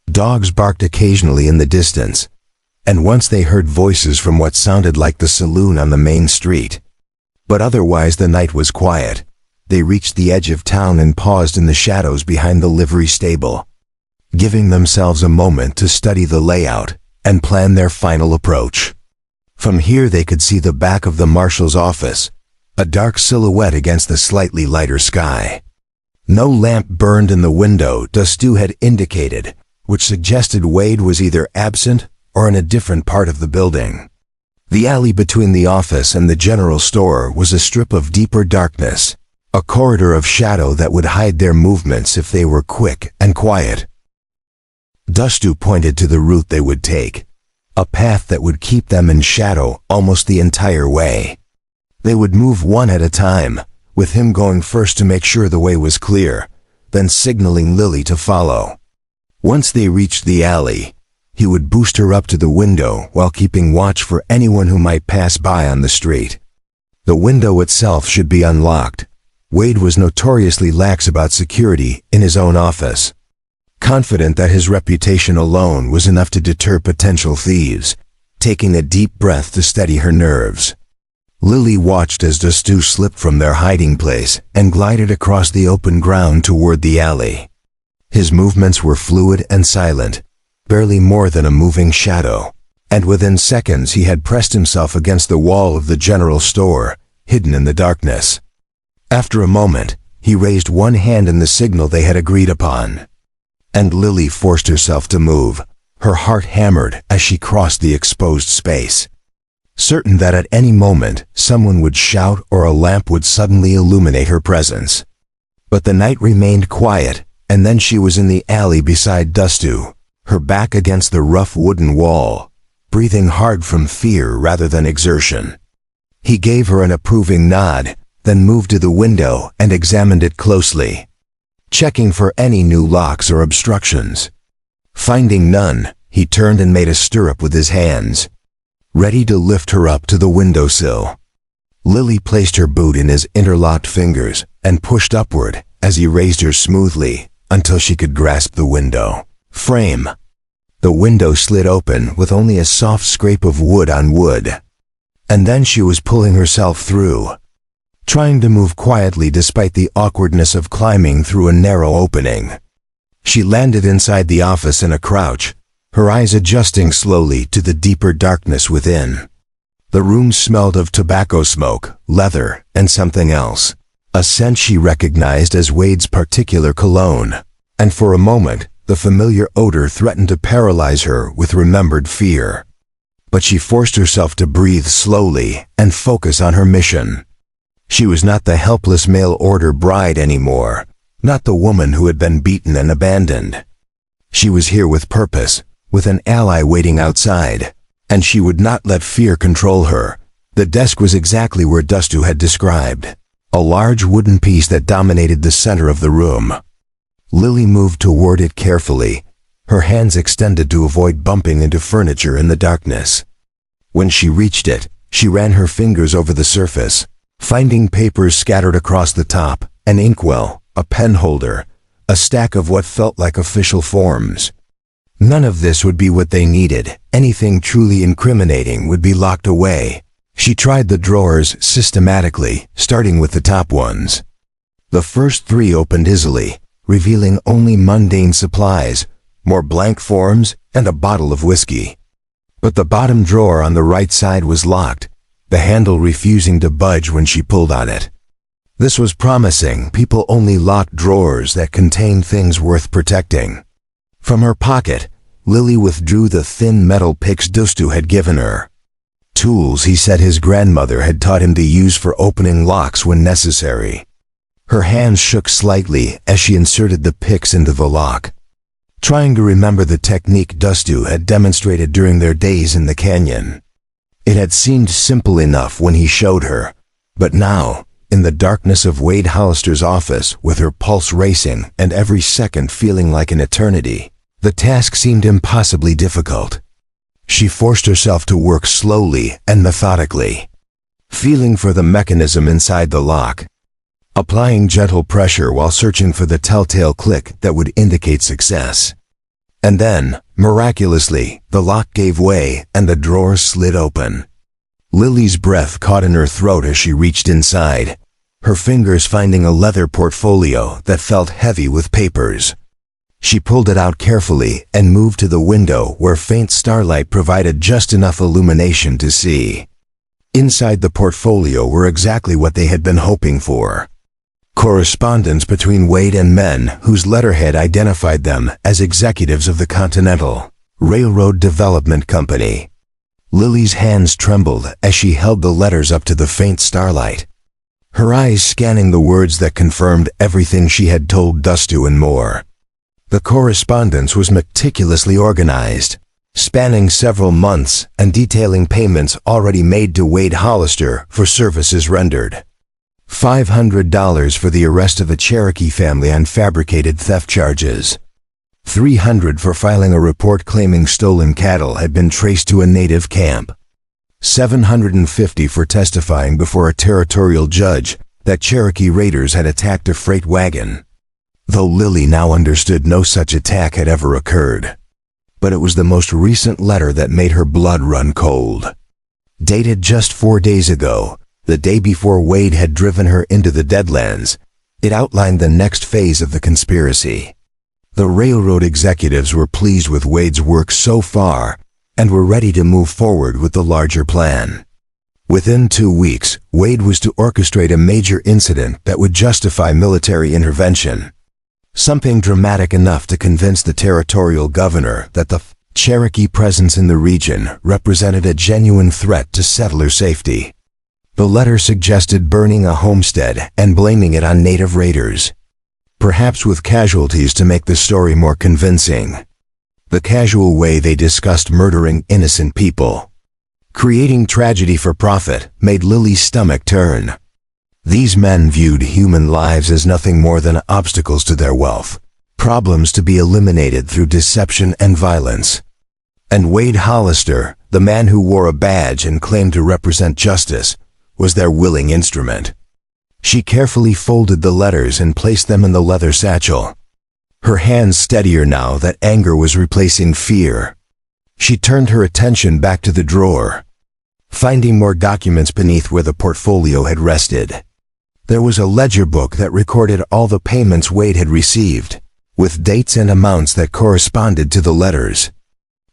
Dogs barked occasionally in the distance, and once they heard voices from what sounded like the saloon on the main street. But otherwise the night was quiet. They reached the edge of town and paused in the shadows behind the livery stable, giving themselves a moment to study the layout and plan their final approach. From here they could see the back of the Marshal's office, a dark silhouette against the slightly lighter sky. No lamp burned in the window, Dustu had indicated, which suggested Wade was either absent or in a different part of the building. The alley between the office and the general store was a strip of deeper darkness, a corridor of shadow that would hide their movements if they were quick and quiet. Dustu pointed to the route they would take, a path that would keep them in shadow almost the entire way. They would move one at a time, with him going first to make sure the way was clear, then signaling Lily to follow. Once they reached the alley, he would boost her up to the window while keeping watch for anyone who might pass by on the street. The window itself should be unlocked. Wade was notoriously lax about security in his own office. Confident that his reputation alone was enough to deter potential thieves, taking a deep breath to steady her nerves. Lily watched as Dustu slipped from their hiding place and glided across the open ground toward the alley. His movements were fluid and silent, barely more than a moving shadow, and within seconds he had pressed himself against the wall of the general store, hidden in the darkness. After a moment, he raised one hand in the signal they had agreed upon, and Lily forced herself to move, her heart hammered as she crossed the exposed space, certain that at any moment someone would shout or a lamp would suddenly illuminate her presence. But the night remained quiet, and then she was in the alley beside Dustu, her back against the rough wooden wall, breathing hard from fear rather than exertion. He gave her an approving nod, then moved to the window and examined it closely, checking for any new locks or obstructions. Finding none, he turned and made a stirrup with his hands, ready to lift her up to the windowsill. Lily placed her boot in his interlocked fingers and pushed upward as he raised her smoothly until she could grasp the window frame. The window slid open with only a soft scrape of wood on wood, and then she was pulling herself through, trying to move quietly despite the awkwardness of climbing through a narrow opening. She landed inside the office in a crouch, her eyes adjusting slowly to the deeper darkness within. The room smelled of tobacco smoke, leather, and something else, a scent she recognized as Wade's particular cologne, and for a moment, the familiar odor threatened to paralyze her with remembered fear. But she forced herself to breathe slowly and focus on her mission. She was not the helpless mail-order bride anymore, not the woman who had been beaten and abandoned. She was here with purpose, with an ally waiting outside, and she would not let fear control her. The desk was exactly where Dustu had described, a large wooden piece that dominated the center of the room. Lily moved toward it carefully, her hands extended to avoid bumping into furniture in the darkness. When she reached it, she ran her fingers over the surface, finding papers scattered across the top, an inkwell, a pen holder, a stack of what felt like official forms. None of this would be what they needed. Anything truly incriminating would be locked away. She tried the drawers systematically, starting with the top ones. The first 3 opened easily, revealing only mundane supplies, more blank forms, and a bottle of whiskey. But the bottom drawer on the right side was locked, the handle refusing to budge when she pulled on it. This was promising. People only locked drawers that contained things worth protecting. From her pocket, Lily withdrew the thin metal picks Dustu had given her. Tools he said his grandmother had taught him to use for opening locks when necessary. Her hands shook slightly as she inserted the picks into the lock, trying to remember the technique Dustu had demonstrated during their days in the canyon. It had seemed simple enough when he showed her, but now, in the darkness of Wade Hollister's office, with her pulse racing and every second feeling like an eternity, the task seemed impossibly difficult. She forced herself to work slowly and methodically, feeling for the mechanism inside the lock, applying gentle pressure while searching for the telltale click that would indicate success. And then, miraculously, the lock gave way and the drawer slid open. Lily's breath caught in her throat as she reached inside, her fingers finding a leather portfolio that felt heavy with papers. She pulled it out carefully and moved to the window where faint starlight provided just enough illumination to see. Inside the portfolio were exactly what they had been hoping for. Correspondence between Wade and men whose letterhead identified them as executives of the Continental Railroad Development Company. Lily's hands trembled as she held the letters up to the faint starlight, her eyes scanning the words that confirmed everything she had told Dustu and more. The correspondence was meticulously organized, spanning several months and detailing payments already made to Wade Hollister for services rendered. $500 for the arrest of a Cherokee family on fabricated theft charges. $300 for filing a report claiming stolen cattle had been traced to a native camp. $750 for testifying before a territorial judge that Cherokee raiders had attacked a freight wagon, though Lily now understood no such attack had ever occurred. But it was the most recent letter that made her blood run cold. Dated just 4 days ago, the day before Wade had driven her into the Deadlands, it outlined the next phase of the conspiracy. The railroad executives were pleased with Wade's work so far and were ready to move forward with the larger plan. Within 2 weeks, Wade was to orchestrate a major incident that would justify military intervention. Something dramatic enough to convince the territorial governor that the Cherokee presence in the region represented a genuine threat to settler safety. The letter suggested burning a homestead and blaming it on native raiders, perhaps with casualties to make the story more convincing. The casual way they discussed murdering innocent people, creating tragedy for profit, made Lily's stomach turn. These men viewed human lives as nothing more than obstacles to their wealth, problems to be eliminated through deception and violence. And Wade Hollister, the man who wore a badge and claimed to represent justice, was their willing instrument. She carefully folded the letters and placed them in the leather satchel, her hands steadier now that anger was replacing fear. She turned her attention back to the drawer, finding more documents beneath where the portfolio had rested. There was a ledger book that recorded all the payments Wade had received, with dates and amounts that corresponded to the letters.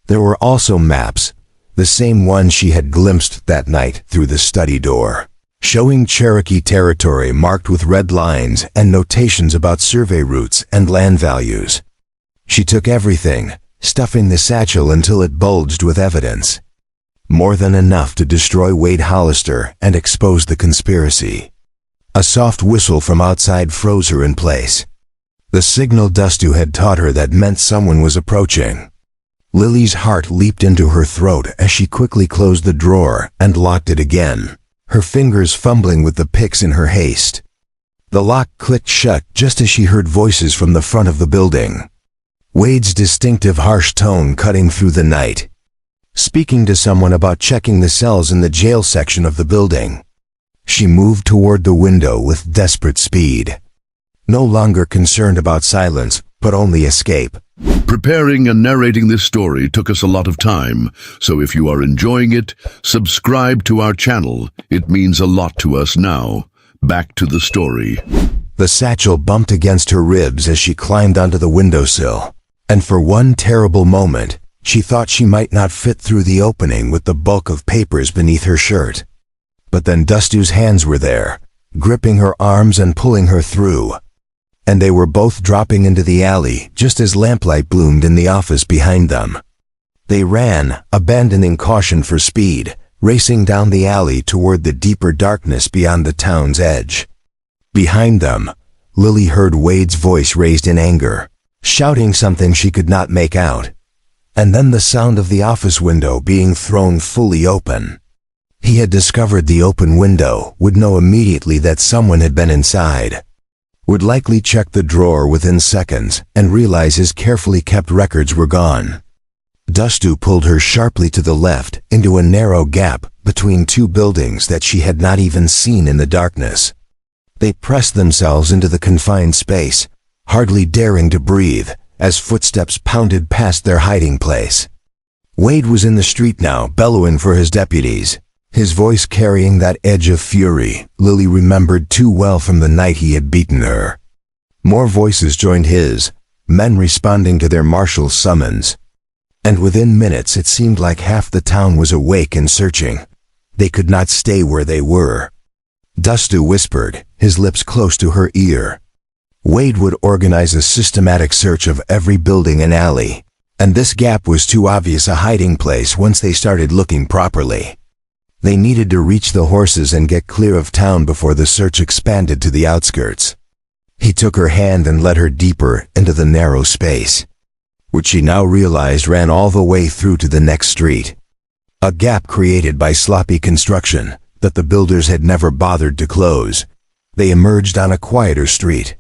There were also maps, the same one she had glimpsed that night through the study door, showing Cherokee territory marked with red lines and notations about survey routes and land values. She took everything, stuffing the satchel until it bulged with evidence. More than enough to destroy Wade Hollister and expose the conspiracy. A soft whistle from outside froze her in place. The signal Dustu had taught her that meant someone was approaching. Lily's heart leaped into her throat as she quickly closed the drawer and locked it again, her fingers fumbling with the picks in her haste. The lock clicked shut just as she heard voices from the front of the building. Wade's distinctive harsh tone cutting through the night, speaking to someone about checking the cells in the jail section of the building. She moved toward the window with desperate speed, no longer concerned about silence, but only escape.
Preparing and narrating this story took us a lot of time, so if you are enjoying it, subscribe to our channel. It means a lot to us now. Back to the story.
The satchel bumped against her ribs as she climbed onto the windowsill, and for one terrible moment, she thought she might not fit through the opening with the bulk of papers beneath her shirt. But then Dustu's hands were there, gripping her arms and pulling her through. And they were both dropping into the alley just as lamplight bloomed in the office behind them. They ran, abandoning caution for speed, racing down the alley toward the deeper darkness beyond the town's edge. Behind them, Lily heard Wade's voice raised in anger, shouting something she could not make out. And then the sound of the office window being thrown fully open. He had discovered the open window, would know immediately that someone had been inside, would likely check the drawer within seconds and realize his carefully kept records were gone. Dustu pulled her sharply to the left into a narrow gap between two buildings that she had not even seen in the darkness. They pressed themselves into the confined space, hardly daring to breathe, as footsteps pounded past their hiding place. Wade was in the street now, bellowing for his deputies, his voice carrying that edge of fury Lily remembered too well from the night he had beaten her. More voices joined his, men responding to their Marshal's summons. And within minutes it seemed like half the town was awake and searching. They could not stay where they were. Dustu whispered, his lips close to her ear. Wade would organize a systematic search of every building and alley, and this gap was too obvious a hiding place once they started looking properly. They needed to reach the horses and get clear of town before the search expanded to the outskirts. He took her hand and led her deeper into the narrow space, which she now realized ran all the way through to the next street. A gap created by sloppy construction that the builders had never bothered to close. They emerged on a quieter street,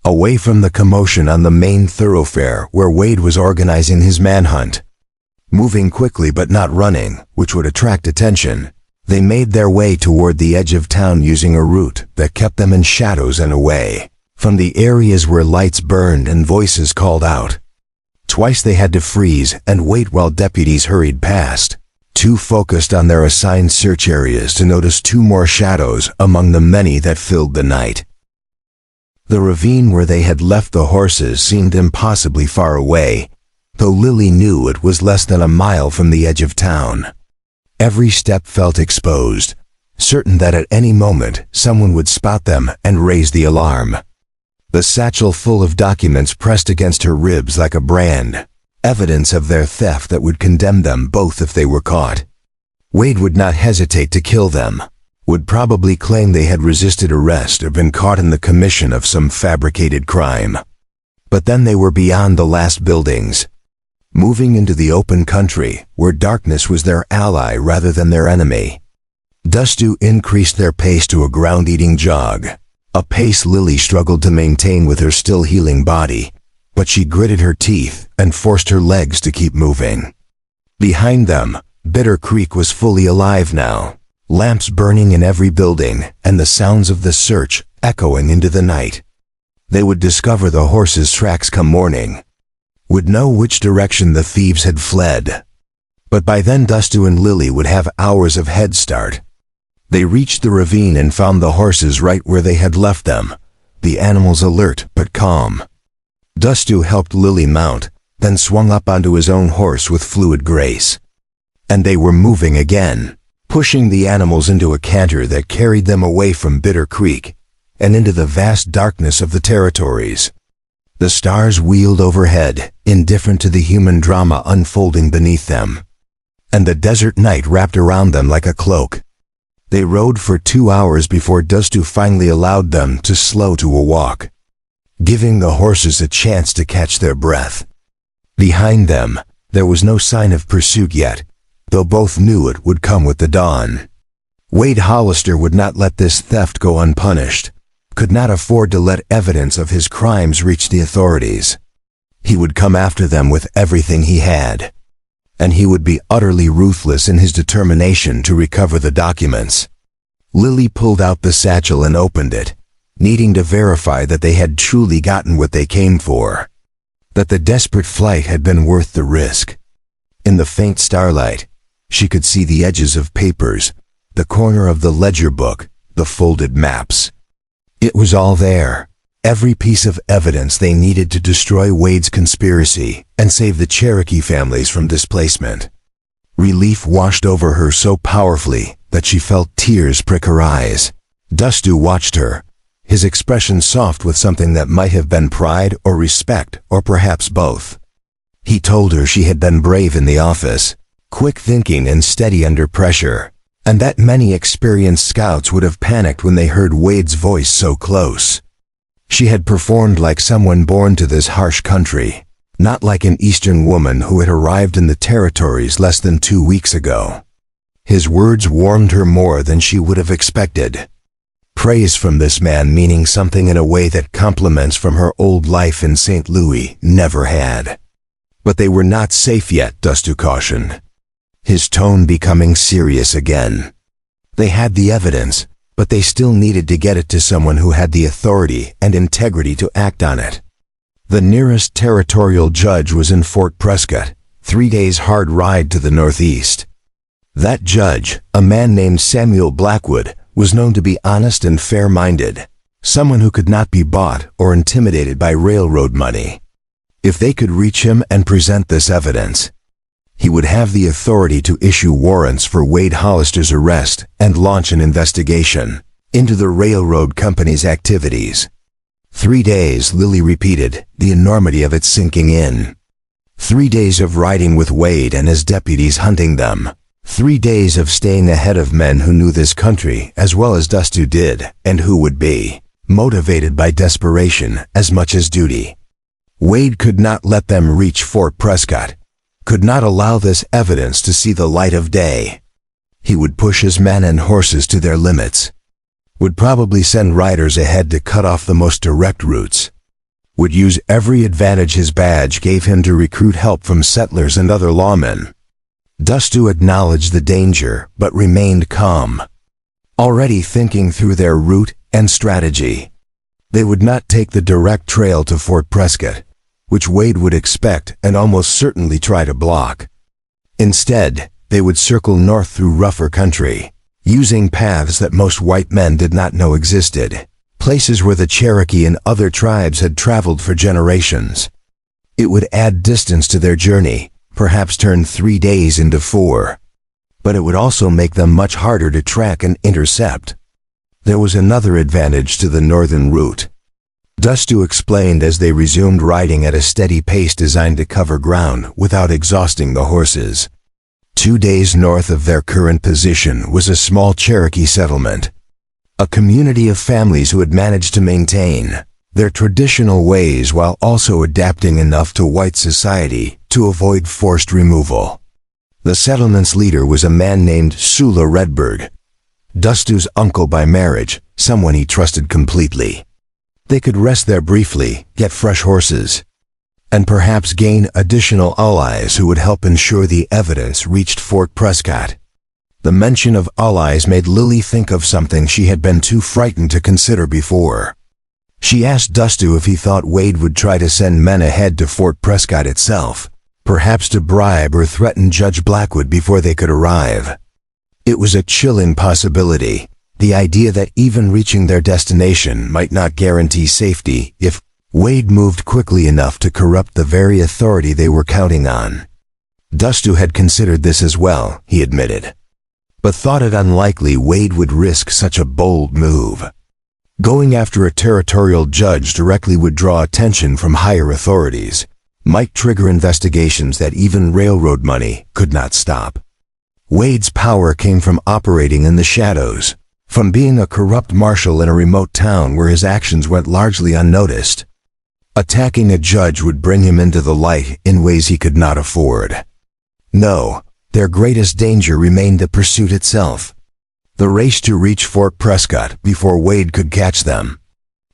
away from the commotion on the main thoroughfare where Wade was organizing his manhunt. Moving quickly but not running, which would attract attention, they made their way toward the edge of town using a route that kept them in shadows and away from the areas where lights burned and voices called out. Twice they had to freeze and wait while deputies hurried past, too focused on their assigned search areas to notice two more shadows among the many that filled the night. The ravine where they had left the horses seemed impossibly far away, though Lily knew it was less than a mile from the edge of town. Every step felt exposed, certain that at any moment someone would spot them and raise the alarm. The satchel full of documents pressed against her ribs like a brand, evidence of their theft that would condemn them both if they were caught. Wade would not hesitate to kill them, would probably claim they had resisted arrest or been caught in the commission of some fabricated crime. But then they were beyond the last buildings, moving into the open country where darkness was their ally rather than their enemy. Dustu increased their pace to a ground-eating jog, a pace Lily struggled to maintain with her still healing body, but she gritted her teeth and forced her legs to keep moving. Behind them, Bitter Creek was fully alive now, lamps burning in every building and the sounds of the search echoing into the night. They would discover the horses' tracks come morning, would know which direction the thieves had fled. But by then Dustu and Lily would have hours of head start. They reached the ravine and found the horses right where they had left them, the animals alert but calm. Dustu helped Lily mount, then swung up onto his own horse with fluid grace. And they were moving again, pushing the animals into a canter that carried them away from Bitter Creek and into the vast darkness of the territories. The stars wheeled overhead, indifferent to the human drama unfolding beneath them, and the desert night wrapped around them like a cloak. They rode for 2 hours before Dustu finally allowed them to slow to a walk, giving the horses a chance to catch their breath. Behind them, there was no sign of pursuit yet, though both knew it would come with the dawn. Wade Hollister would not let this theft go unpunished, could not afford to let evidence of his crimes reach the authorities. He would come after them with everything he had, and he would be utterly ruthless in his determination to recover the documents. Lily pulled out the satchel and opened it, needing to verify that they had truly gotten what they came for, that the desperate flight had been worth the risk. In the faint starlight, she could see the edges of papers, the corner of the ledger book, the folded maps. It was all there, every piece of evidence they needed to destroy Wade's conspiracy and save the Cherokee families from displacement. Relief washed over her so powerfully that she felt tears prick her eyes. Dustu watched her, his expression soft with something that might have been pride or respect or perhaps both. He told her she had been brave in the office, quick thinking and steady under pressure, and that many experienced scouts would have panicked when they heard Wade's voice so close. She had performed like someone born to this harsh country, not like an Eastern woman who had arrived in the territories less than 2 weeks ago. His words warmed her more than she would have expected. Praise from this man meaning something in a way that compliments from her old life in St. Louis never had. But they were not safe yet, Dustu cautioned, his tone becoming serious again. They had the evidence, but they still needed to get it to someone who had the authority and integrity to act on it. The nearest territorial judge was in Fort Prescott, 3 days' hard ride to the northeast. That judge, a man named Samuel Blackwood, was known to be honest and fair-minded, someone who could not be bought or intimidated by railroad money. If they could reach him and present this evidence, he would have the authority to issue warrants for Wade Hollister's arrest and launch an investigation into the railroad company's activities. 3 days, Lily repeated, the enormity of it sinking in. 3 days of riding with Wade and his deputies hunting them. 3 days of staying ahead of men who knew this country as well as Dustu did, and who would be motivated by desperation as much as duty. Wade could not let them reach Fort Prescott, could not allow this evidence to see the light of day. He would push his men and horses to their limits, would probably send riders ahead to cut off the most direct routes, would use every advantage his badge gave him to recruit help from settlers and other lawmen. Dustu acknowledged the danger but remained calm, already thinking through their route and strategy. They would not take the direct trail to Fort Prescott, which Wade would expect and almost certainly try to block. Instead, they would circle north through rougher country, using paths that most white men did not know existed, places where the Cherokee and other tribes had traveled for generations. It would add distance to their journey, perhaps turn 3 days into 4. But it would also make them much harder to track and intercept. There was another advantage to the northern route. Dustu explained as they resumed riding at a steady pace designed to cover ground without exhausting the horses. 2 days north of their current position was a small Cherokee settlement, a community of families who had managed to maintain their traditional ways while also adapting enough to white society to avoid forced removal. The settlement's leader was a man named Sula Redberg, Dustu's uncle by marriage, someone he trusted completely. They could rest there briefly, get fresh horses, and perhaps gain additional allies who would help ensure the evidence reached Fort Prescott. The mention of allies made Lily think of something she had been too frightened to consider before. She asked Dustu if he thought Wade would try to send men ahead to Fort Prescott itself, perhaps to bribe or threaten Judge Blackwood before they could arrive. It was a chilling possibility, the idea that even reaching their destination might not guarantee safety if Wade moved quickly enough to corrupt the very authority they were counting on. Dustu had considered this as well, he admitted, but thought it unlikely Wade would risk such a bold move. Going after a territorial judge directly would draw attention from higher authorities, might trigger investigations that even railroad money could not stop. Wade's power came from operating in the shadows, from being a corrupt marshal in a remote town where his actions went largely unnoticed. Attacking a judge would bring him into the light in ways he could not afford. No, their greatest danger remained the pursuit itself. The race to reach Fort Prescott before Wade could catch them.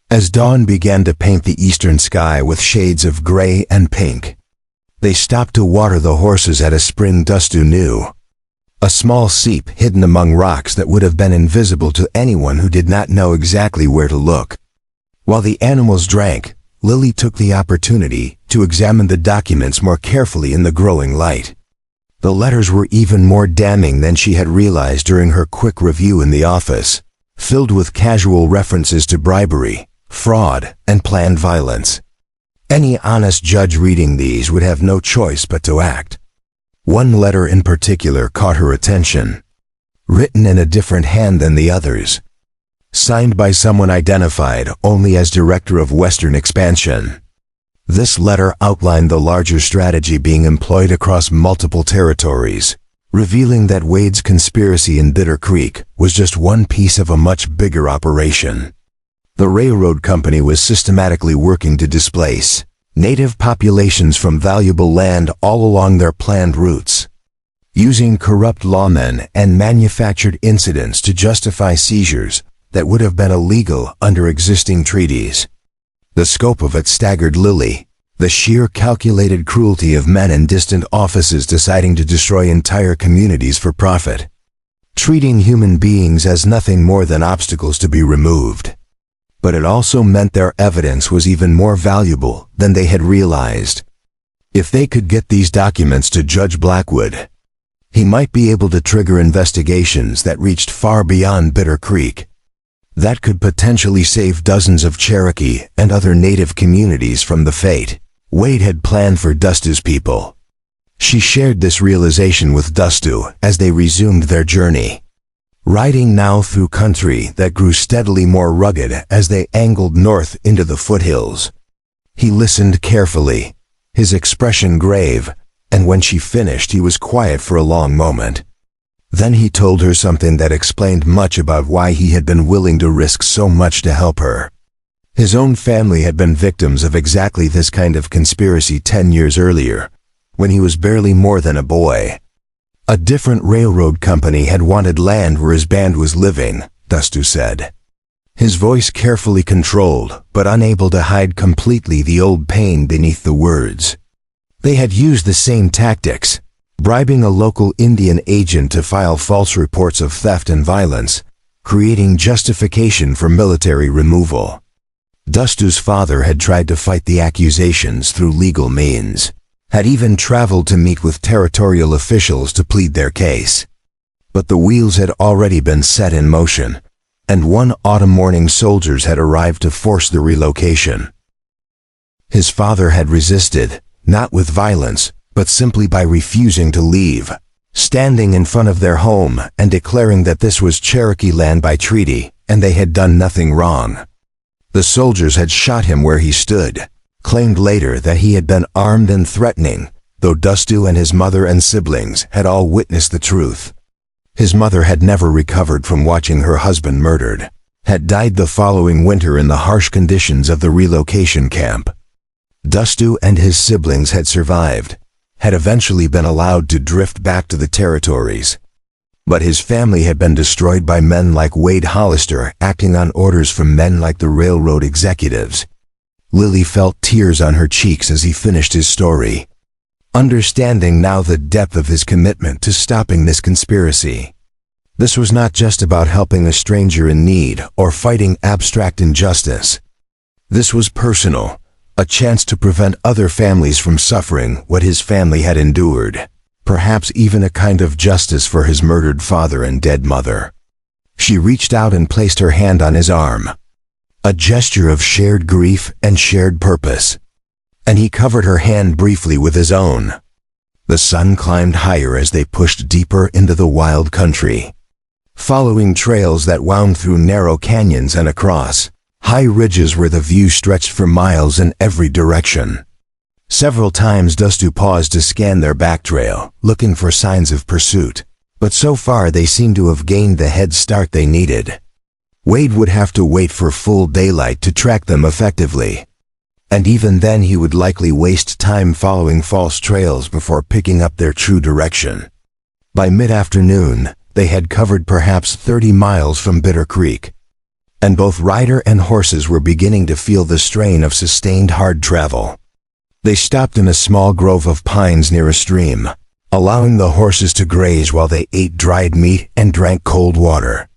As dawn began to paint the eastern sky with shades of gray and pink, they stopped to water the horses at a spring Dustu knew. A small seep hidden among rocks that would have been invisible to anyone who did not know exactly where to look. While the animals drank, Lily took the opportunity to examine the documents more carefully in the growing light. The letters were even more damning than she had realized during her quick review in the office, filled with casual references to bribery, fraud, and planned violence. Any honest judge reading these would have no choice but to act. One letter in particular caught her attention, written in a different hand than the others, signed by someone identified only as Director of Western Expansion. This letter outlined the larger strategy being employed across multiple territories, revealing that Wade's conspiracy in Bitter Creek was just one piece of a much bigger operation. The railroad company was systematically working to displace native populations from valuable land all along their planned routes, using corrupt lawmen and manufactured incidents to justify seizures that would have been illegal under existing treaties. The scope of it staggered Lily, the sheer calculated cruelty of men in distant offices deciding to destroy entire communities for profit, treating human beings as nothing more than obstacles to be removed. But it also meant their evidence was even more valuable than they had realized. If they could get these documents to Judge Blackwood, he might be able to trigger investigations that reached far beyond Bitter Creek. That could potentially save dozens of Cherokee and other native communities from the fate Wade had planned for Dustu's people. She shared this realization with Dustu as they resumed their journey, riding now through country that grew steadily more rugged as they angled north into the foothills. He listened carefully, his expression grave, and when she finished he was quiet for a long moment. Then he told her something that explained much about why he had been willing to risk so much to help her. His own family had been victims of exactly this kind of conspiracy 10 years earlier, when he was barely more than a boy. A different railroad company had wanted land where his band was living, Dustu said, his voice carefully controlled but unable to hide completely the old pain beneath the words. They had used the same tactics, bribing a local Indian agent to file false reports of theft and violence, creating justification for military removal. Dustu's father had tried to fight the accusations through legal means, had even traveled to meet with territorial officials to plead their case. But the wheels had already been set in motion, and one autumn morning soldiers had arrived to force the relocation. His father had resisted, not with violence, but simply by refusing to leave, standing in front of their home and declaring that this was Cherokee land by treaty, and they had done nothing wrong. The soldiers had shot him where he stood, claimed later that he had been armed and threatening, though Dustu and his mother and siblings had all witnessed the truth. His mother had never recovered from watching her husband murdered, had died the following winter in the harsh conditions of the relocation camp. Dustu and his siblings had survived, had eventually been allowed to drift back to the territories. But his family had been destroyed by men like Wade Hollister acting on orders from men like the railroad executives. Lily felt tears on her cheeks as he finished his story, understanding now the depth of his commitment to stopping this conspiracy. This was not just about helping a stranger in need or fighting abstract injustice. This was personal, a chance to prevent other families from suffering what his family had endured, perhaps even a kind of justice for his murdered father and dead mother. She reached out and placed her hand on his arm, a gesture of shared grief and shared purpose, and he covered her hand briefly with his own. The sun climbed higher as they pushed deeper into the wild country, following trails that wound through narrow canyons and across high ridges where the view stretched for miles in every direction. Several times Dustu paused to scan their back trail, looking for signs of pursuit, But so far they seemed to have gained the head start they needed. Wade would have to wait for full daylight to track them effectively. And even then he would likely waste time following false trails before picking up their true direction. By mid-afternoon, they had covered perhaps 30 miles from Bitter Creek, and both rider and horses were beginning to feel the strain of sustained hard travel. They stopped in a small grove of pines near a stream, allowing the horses to graze while they ate dried meat and drank cold water.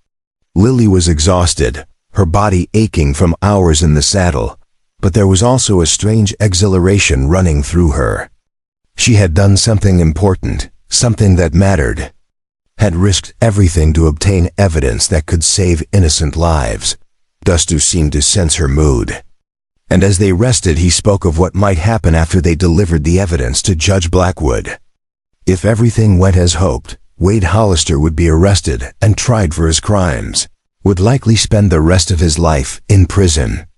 Lily was exhausted, her body aching from hours in the saddle, but there was also a strange exhilaration running through her. She had done something important, something that mattered, had risked everything to obtain evidence that could save innocent lives. Dustu seemed to sense her mood. And as they rested, he spoke of what might happen after they delivered the evidence to Judge Blackwood. If everything went as hoped, Wade Hollister would be arrested and tried for his crimes, would likely spend the rest of his life in prison.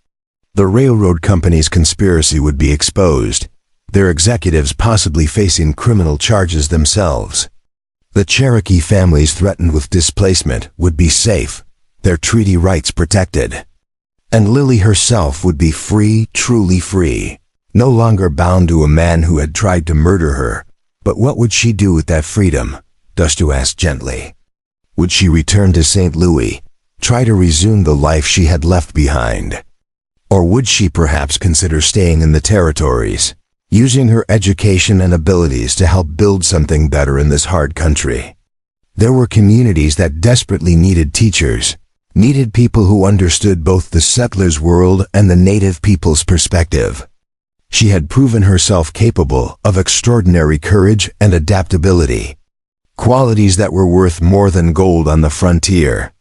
The railroad company's conspiracy would be exposed, their executives possibly facing criminal charges themselves. The Cherokee families threatened with displacement would be safe, their treaty rights protected. And Lily herself would be free, truly free, no longer bound to a man who had tried to murder her. But what would she do with that freedom? Dustu asked gently. Would she return to St. Louis, try to resume the life she had left behind? Or would she perhaps consider staying in the territories, using her education and abilities to help build something better in this hard country? There were communities that desperately needed teachers, needed people who understood both the settlers' world and the native people's perspective. She had proven herself capable of extraordinary courage and adaptability, qualities that were worth more than gold on the frontier.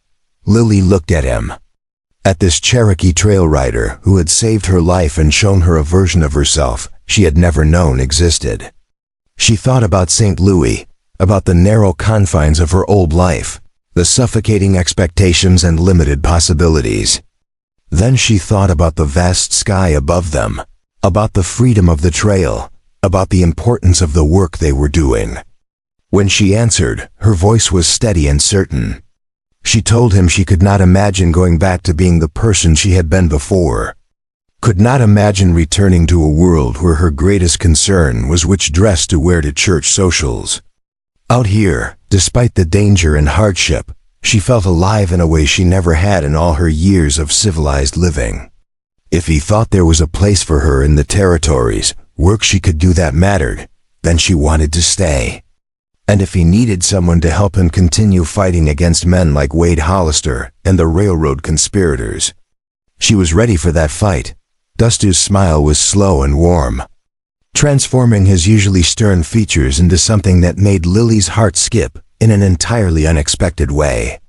Lily looked at him, at this Cherokee trail rider who had saved her life and shown her a version of herself she had never known existed. She thought about St. Louis, about the narrow confines of her old life, the suffocating expectations and limited possibilities. Then she thought about the vast sky above them, about the freedom of the trail, about the importance of the work they were doing. When she answered, her voice was steady and certain. She told him she could not imagine going back to being the person she had been before. Could not imagine returning to a world where her greatest concern was which dress to wear to church socials. Out here, despite the danger and hardship, she felt alive in a way she never had in all her years of civilized living. If he thought there was a place for her in the territories, work she could do that mattered, then she wanted to stay. And if he needed someone to help him continue fighting against men like Wade Hollister and the railroad conspirators, she was ready for that fight. Dustu's smile was slow and warm, transforming his usually stern features into something that made Lily's heart skip in an entirely unexpected way.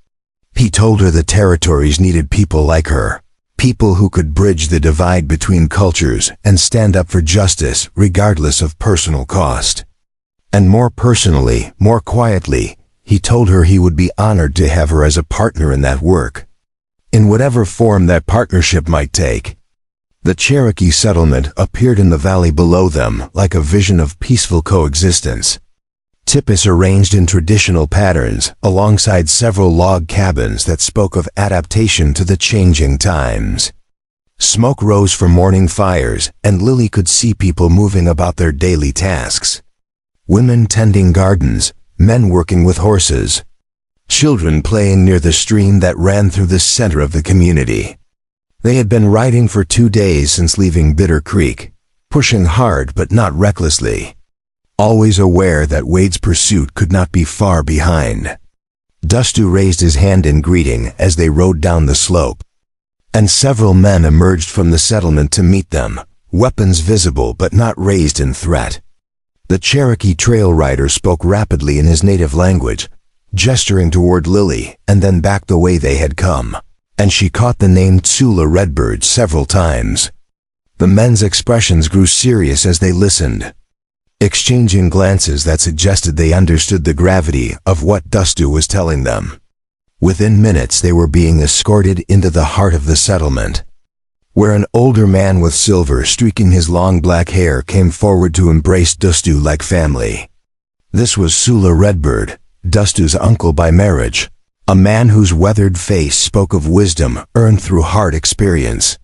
He told her the territories needed people like her, people who could bridge the divide between cultures and stand up for justice regardless of personal cost. And more personally, more quietly, he told her he would be honored to have her as a partner in that work, in whatever form that partnership might take. The Cherokee settlement appeared in the valley below them like a vision of peaceful coexistence. Tipis arranged in traditional patterns alongside several log cabins that spoke of adaptation to the changing times. Smoke rose from morning fires, and Lily could see people moving about their daily tasks. Women tending gardens, men working with horses, children playing near the stream that ran through the center of the community. They had been riding for 2 days since leaving Bitter Creek, pushing hard but not recklessly, always aware that Wade's pursuit could not be far behind. Dustu raised his hand in greeting as they rode down the slope, and several men emerged from the settlement to meet them, weapons visible but not raised in threat. The Cherokee trail rider spoke rapidly in his native language, gesturing toward Lily and then back the way they had come, and she caught the name Tsula Redbird several times. The men's expressions grew serious as they listened, exchanging glances that suggested they understood the gravity of what Dustu was telling them. Within minutes they were being escorted into the heart of the settlement, where an older man with silver streaking his long black hair came forward to embrace Dustu like family. This was Tsula Redbird, Dustu's uncle by marriage, a man whose weathered face spoke of wisdom earned through hard experience.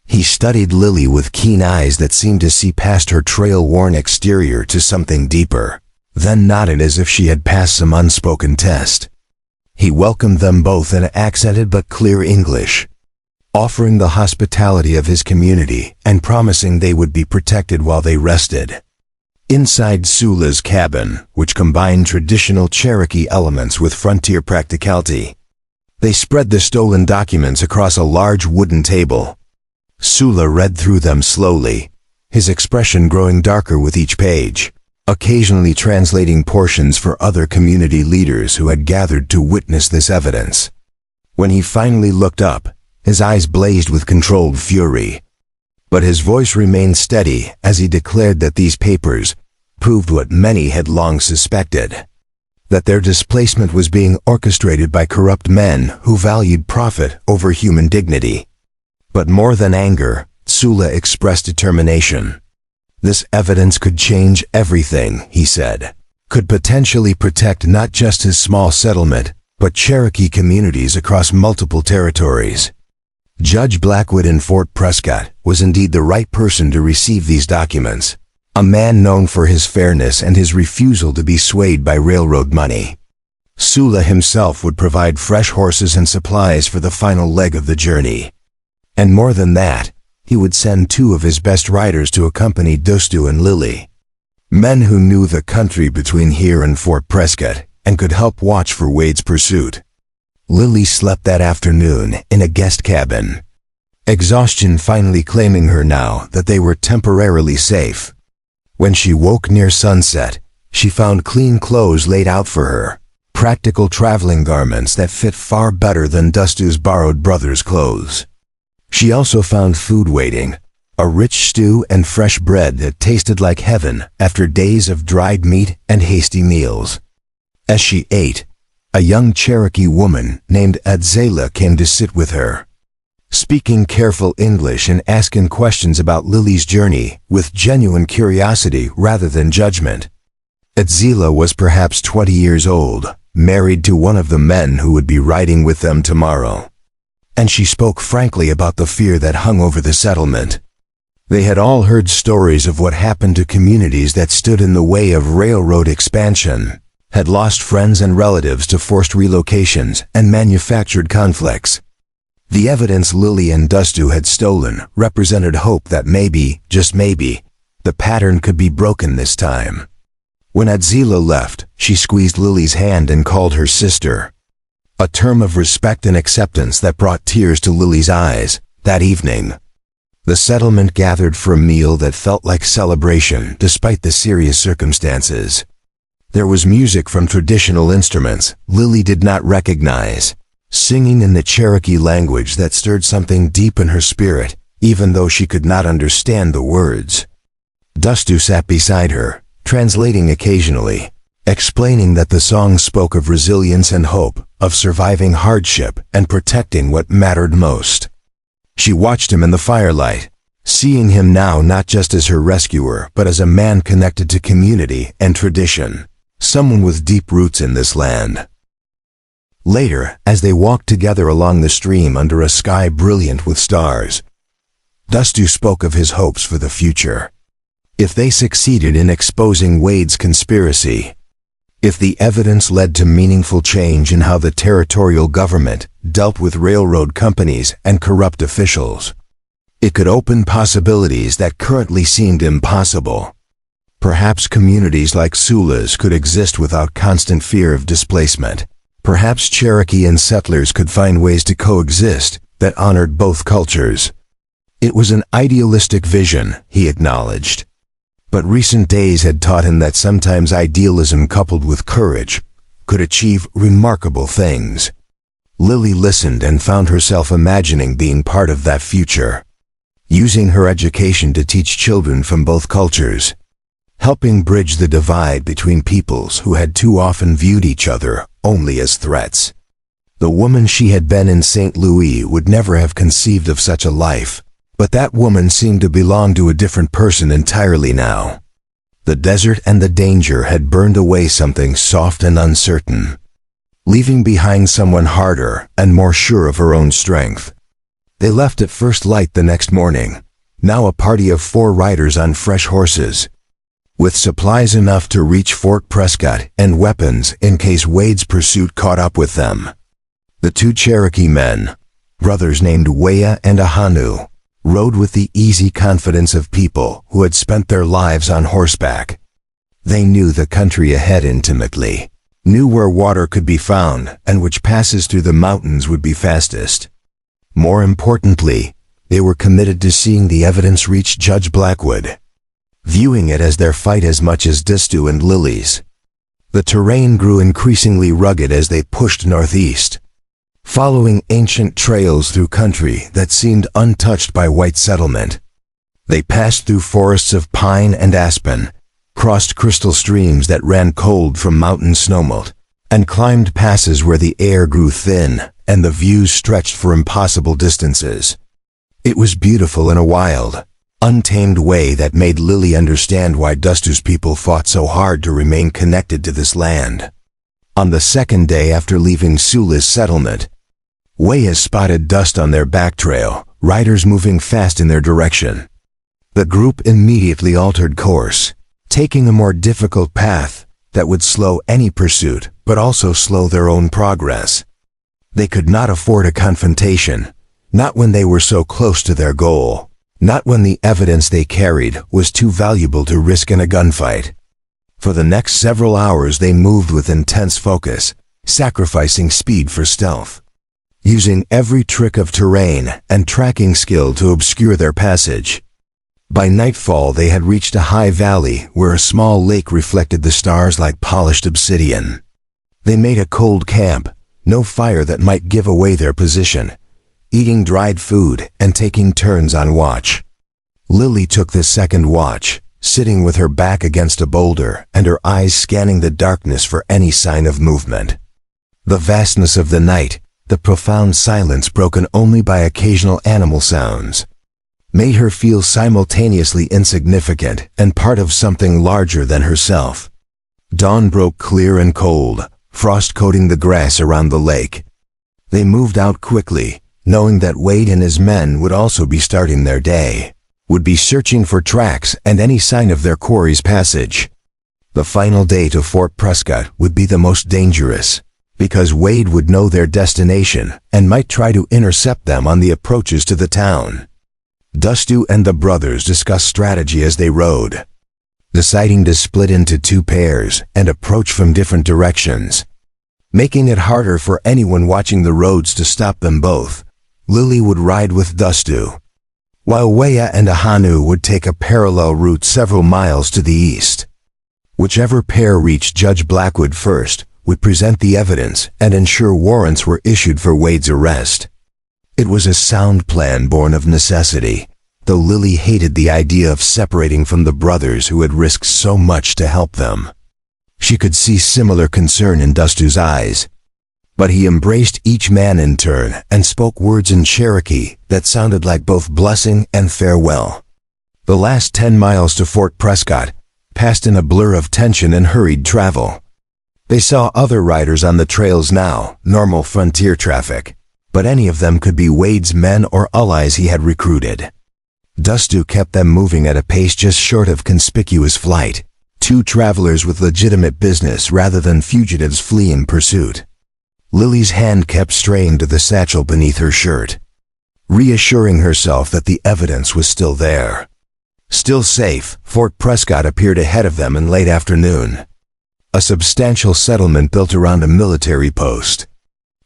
He studied Lily with keen eyes that seemed to see past her trail-worn exterior to something deeper, then nodded as if she had passed some unspoken test. He welcomed them both in accented but clear English, offering the hospitality of his community and promising they would be protected while they rested. Inside Sula's cabin, which combined traditional Cherokee elements with frontier practicality, they spread the stolen documents across a large wooden table. Sula read through them slowly, his expression growing darker with each page, occasionally translating portions for other community leaders who had gathered to witness this evidence. When he finally looked up, his eyes blazed with controlled fury. But his voice remained steady as he declared that these papers proved what many had long suspected, that their displacement was being orchestrated by corrupt men who valued profit over human dignity. But more than anger, Sula expressed determination. This evidence could change everything, he said, could potentially protect not just his small settlement, but Cherokee communities across multiple territories. Judge Blackwood in Fort Prescott was indeed the right person to receive these documents, a man known for his fairness and his refusal to be swayed by railroad money. Sula himself would provide fresh horses and supplies for the final leg of the journey. And more than that, he would send 2 of his best riders to accompany Dustu and Lily, men who knew the country between here and Fort Prescott and could help watch for Wade's pursuit. Lily slept that afternoon in a guest cabin, exhaustion finally claiming her now that they were temporarily safe. When she woke near sunset, she found clean clothes laid out for her, practical traveling garments that fit far better than Dustu's borrowed brother's clothes. She also found food waiting, a rich stew and fresh bread that tasted like heaven after days of dried meat and hasty meals. As she ate, a young Cherokee woman named Adzela came to sit with her, speaking careful English and asking questions about Lily's journey with genuine curiosity rather than judgment. Adzela was perhaps 20 years old, married to one of the men who would be riding with them tomorrow. And she spoke frankly about the fear that hung over the settlement. They had all heard stories of what happened to communities that stood in the way of railroad expansion, had lost friends and relatives to forced relocations and manufactured conflicts. The evidence Lily and Dustu had stolen represented hope that maybe, just maybe, the pattern could be broken this time. When Adzela left, she squeezed Lily's hand and called her sister, a term of respect and acceptance that brought tears to Lily's eyes. That evening, the settlement gathered for a meal that felt like celebration despite the serious circumstances. There was music from traditional instruments Lily did not recognize, singing in the Cherokee language that stirred something deep in her spirit, even though she could not understand the words. Dustu sat beside her, translating occasionally, explaining that the song spoke of resilience and hope, of surviving hardship and protecting what mattered most. She watched him in the firelight, seeing him now not just as her rescuer but as a man connected to community and tradition, someone with deep roots in this land. Later, as they walked together along the stream under a sky brilliant with stars, Dustu spoke of his hopes for the future. If they succeeded in exposing Wade's conspiracy, if the evidence led to meaningful change in how the territorial government dealt with railroad companies and corrupt officials, it could open possibilities that currently seemed impossible. Perhaps communities like Sula's could exist without constant fear of displacement. Perhaps Cherokee and settlers could find ways to coexist that honored both cultures. It was an idealistic vision, he acknowledged. But recent days had taught him that sometimes idealism coupled with courage could achieve remarkable things. Lily listened and found herself imagining being part of that future, using her education to teach children from both cultures, helping bridge the divide between peoples who had too often viewed each other only as threats. The woman she had been in St. Louis would never have conceived of such a life, but that woman seemed to belong to a different person entirely now. The desert and the danger had burned away something soft and uncertain, leaving behind someone harder and more sure of her own strength. They left at first light the next morning, now a party of 4 riders on fresh horses, with supplies enough to reach Fort Prescott and weapons in case Wade's pursuit caught up with them. The 2 Cherokee men, brothers named Wagon and Ahanu, rode with the easy confidence of people who had spent their lives on horseback. They knew the country ahead intimately, knew where water could be found and which passes through the mountains would be fastest. More importantly, they were committed to seeing the evidence reach Judge Blackwood, viewing it as their fight as much as Dastu and Lily's. The terrain grew increasingly rugged as they pushed northeast, following ancient trails through country that seemed untouched by white settlement. They passed through forests of pine and aspen, crossed crystal streams that ran cold from mountain snowmelt, and climbed passes where the air grew thin and the views stretched for impossible distances. It was beautiful in a wild, untamed way that made Lily understand why Dastu's people fought so hard to remain connected to this land. On the second day after leaving Sula's settlement, Wagon spotted dust on their back trail, riders moving fast in their direction. The group immediately altered course, taking a more difficult path that would slow any pursuit but also slow their own progress. They could not afford a confrontation, not when they were so close to their goal, not when the evidence they carried was too valuable to risk in a gunfight. For the next several hours they moved with intense focus, sacrificing speed for stealth, using every trick of terrain and tracking skill to obscure their passage. By nightfall they had reached a high valley where a small lake reflected the stars like polished obsidian. They made a cold camp, no fire that might give away their position, eating dried food and taking turns on watch. Lily took the second watch, sitting with her back against a boulder and her eyes scanning the darkness for any sign of movement. The vastness of the night, the profound silence broken only by occasional animal sounds, made her feel simultaneously insignificant and part of something larger than herself. Dawn broke clear and cold, frost coating the grass around the lake. They moved out quickly, knowing that Wade and his men would also be starting their day, would be searching for tracks and any sign of their quarry's passage. The final day to Fort Prescott would be the most dangerous, because Wade would know their destination and might try to intercept them on the approaches to the town. Dastu and the brothers discussed strategy as they rode, deciding to split into 2 pairs and approach from different directions, making it harder for anyone watching the roads to stop them both. Lily would ride with Dastu, while Wagon and Ahanu would take a parallel route several miles to the east. Whichever pair reached Judge Blackwood first would present the evidence and ensure warrants were issued for Wade's arrest. It was a sound plan born of necessity, though Lily hated the idea of separating from the brothers who had risked so much to help them. She could see similar concern in Dastu's eyes, but he embraced each man in turn and spoke words in Cherokee that sounded like both blessing and farewell. The last 10 miles to Fort Prescott passed in a blur of tension and hurried travel. They saw other riders on the trails now, normal frontier traffic, but any of them could be Wade's men or allies he had recruited. Dastu kept them moving at a pace just short of conspicuous flight, 2 travelers with legitimate business rather than fugitives fleeing pursuit. Lily's hand kept straying to the satchel beneath her shirt, reassuring herself that the evidence was still there. Still safe, Fort Prescott appeared ahead of them in late afternoon, a substantial settlement built around a military post,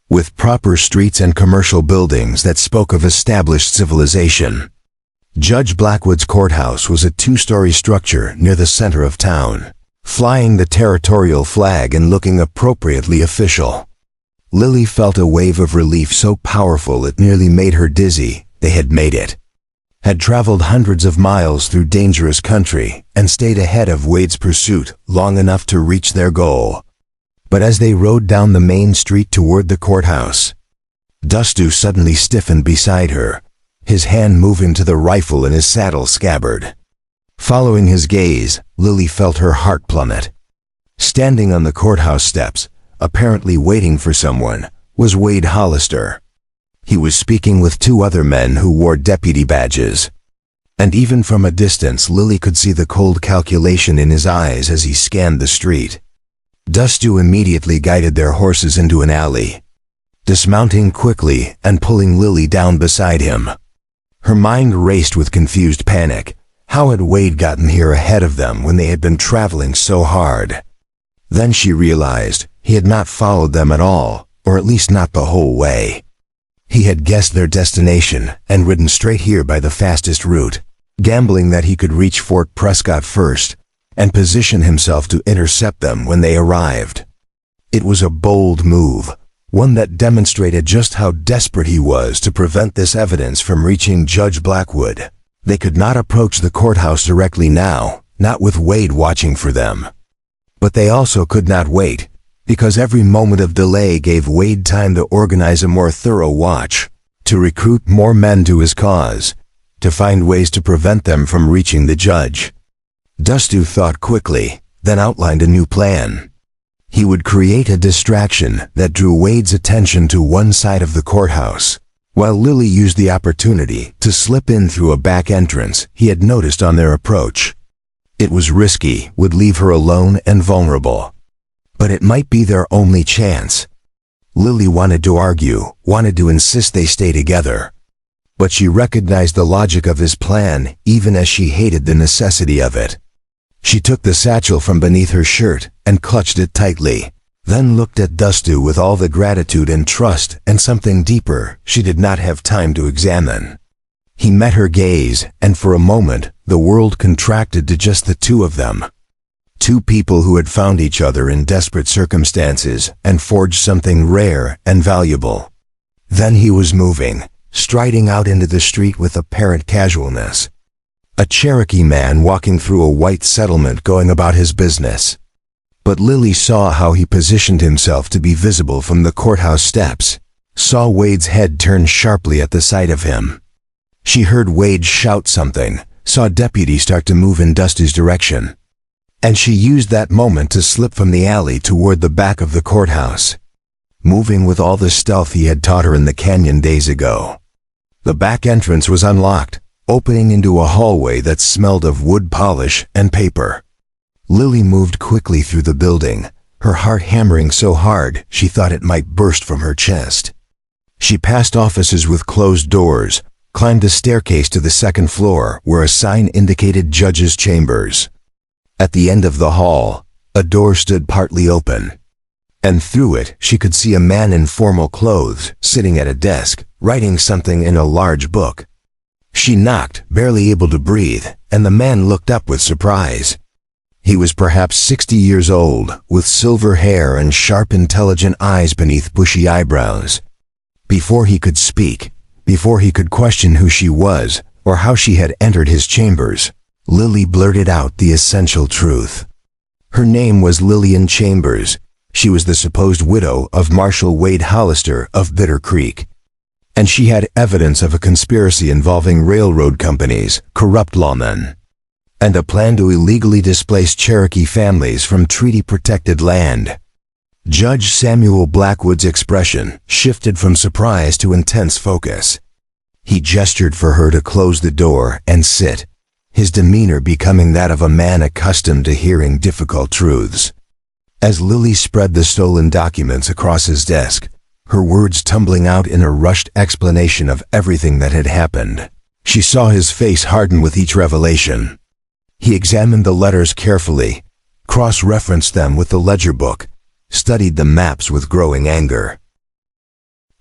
with proper streets and commercial buildings that spoke of established civilization. Judge Blackwood's courthouse was a 2-story structure near the center of town, flying the territorial flag and looking appropriately official. Lily felt a wave of relief so powerful it nearly made her dizzy. They had made it, had traveled hundreds of miles through dangerous country and stayed ahead of Wade's pursuit long enough to reach their goal. But as they rode down the main street toward the courthouse, Dastu suddenly stiffened beside her, his hand moving to the rifle in his saddle scabbard. Following his gaze, Lily felt her heart plummet. Standing on the courthouse steps, apparently waiting for someone, was Wade Hollister. He was speaking with two other men who wore deputy badges. And even from a distance, Lily could see the cold calculation in his eyes as he scanned the street. Dustu immediately guided their horses into an alley, dismounting quickly and pulling Lily down beside him. Her mind raced with confused panic. How had Wade gotten here ahead of them when they had been traveling so hard? Then she realized he had not followed them at all, or at least not the whole way. He had guessed their destination and ridden straight here by the fastest route, gambling that he could reach Fort Prescott first and position himself to intercept them when they arrived. It was a bold move, one that demonstrated just how desperate he was to prevent this evidence from reaching Judge Blackwood. They could not approach the courthouse directly now, not with Wade watching for them. But they also could not wait, because every moment of delay gave Wade time to organize a more thorough watch, to recruit more men to his cause, to find ways to prevent them from reaching the judge. Dustu thought quickly, then outlined a new plan. He would create a distraction that drew Wade's attention to one side of the courthouse, while Lily used the opportunity to slip in through a back entrance he had noticed on their approach. It was risky, would leave her alone and vulnerable. But it might be their only chance. Lily wanted to argue, wanted to insist they stay together. But she recognized the logic of his plan even as she hated the necessity of it. She took the satchel from beneath her shirt and clutched it tightly, then looked at Dustu with all the gratitude and trust and something deeper she did not have time to examine. He met her gaze, and for a moment, the world contracted to just the two of them. Two people who had found each other in desperate circumstances and forged something rare and valuable. Then he was moving, striding out into the street with apparent casualness. A Cherokee man walking through a white settlement going about his business. But Lily saw how he positioned himself to be visible from the courthouse steps, saw Wade's head turn sharply at the sight of him. She heard Wade shout something, saw deputies start to move in Dusty's direction. And she used that moment to slip from the alley toward the back of the courthouse, moving with all the stealth he had taught her in the canyon days ago. The back entrance was unlocked, opening into a hallway that smelled of wood polish and paper. Lily moved quickly through the building, her heart hammering so hard she thought it might burst from her chest. She passed offices with closed doors, climbed a staircase to the second floor where a sign indicated judges' chambers. At the end of the hall, a door stood partly open, and through it she could see a man in formal clothes sitting at a desk, writing something in a large book. She knocked, barely able to breathe, and the man looked up with surprise. He was perhaps 60 years old, with silver hair and sharp, intelligent eyes beneath bushy eyebrows. Before he could speak, before he could question who she was or how she had entered his chambers, Lily blurted out the essential truth. Her name was Lillian Chambers. She was the supposed widow of Marshal Wade Hollister of Bitter Creek. And she had evidence of a conspiracy involving railroad companies, corrupt lawmen, and a plan to illegally displace Cherokee families from treaty-protected land. Judge Samuel Blackwood's expression shifted from surprise to intense focus. He gestured for her to close the door and sit, his demeanor becoming that of a man accustomed to hearing difficult truths. As Lily spread the stolen documents across his desk, her words tumbling out in a rushed explanation of everything that had happened, she saw his face harden with each revelation. He examined the letters carefully, cross-referenced them with the ledger book, studied the maps with growing anger.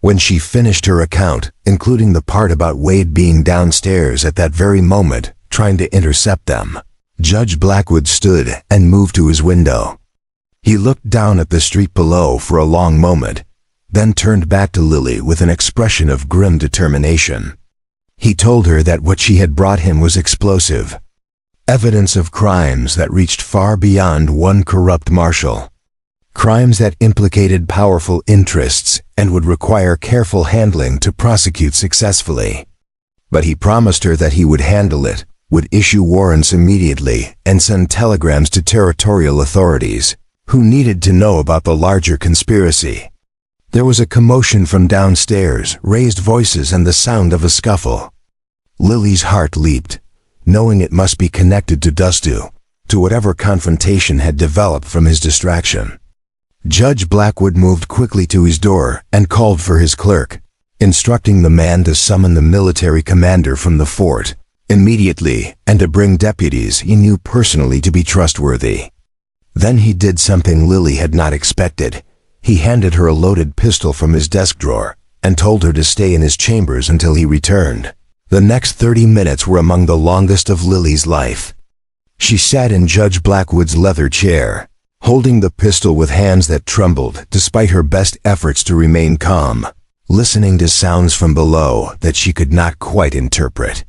When she finished her account, including the part about Wade being downstairs at that very moment, trying to intercept them, Judge Blackwood stood and moved to his window. He looked down at the street below for a long moment, then turned back to Lily with an expression of grim determination. He told her that what she had brought him was explosive, evidence of crimes that reached far beyond one corrupt marshal, crimes that implicated powerful interests and would require careful handling to prosecute successfully. But he promised her that he would handle it, would issue warrants immediately and send telegrams to territorial authorities, who needed to know about the larger conspiracy. There was a commotion from downstairs, raised voices and the sound of a scuffle. Lily's heart leaped, knowing it must be connected to Dustu, to whatever confrontation had developed from his distraction. Judge Blackwood moved quickly to his door and called for his clerk, instructing the man to summon the military commander from the fort immediately and to bring deputies he knew personally to be trustworthy. Then he did something Lily had not expected. He handed her a loaded pistol from his desk drawer and told her to stay in his chambers until he returned. The next 30 minutes were among the longest of Lily's life. She sat in Judge Blackwood's leather chair, holding the pistol with hands that trembled despite her best efforts to remain calm, listening to sounds from below that she could not quite interpret.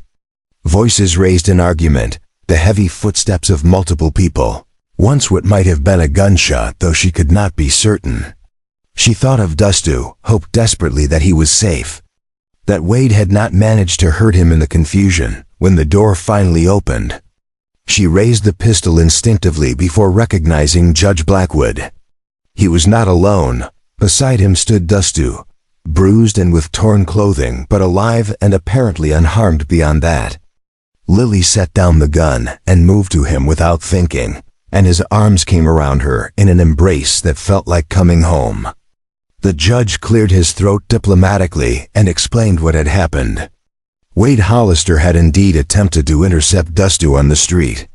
Voices raised in argument, the heavy footsteps of multiple people, once what might have been a gunshot, though she could not be certain. She thought of Dustu, hoped desperately that he was safe, that Wade had not managed to hurt him in the confusion. When the door finally opened, she raised the pistol instinctively before recognizing Judge Blackwood. He was not alone. Beside him stood Dustu, bruised and with torn clothing, but alive and apparently unharmed beyond that. Lily set down the gun and moved to him without thinking, and his arms came around her in an embrace that felt like coming home. The judge cleared his throat diplomatically and explained what had happened. Wade Hollister had indeed attempted to intercept Dustu on the street,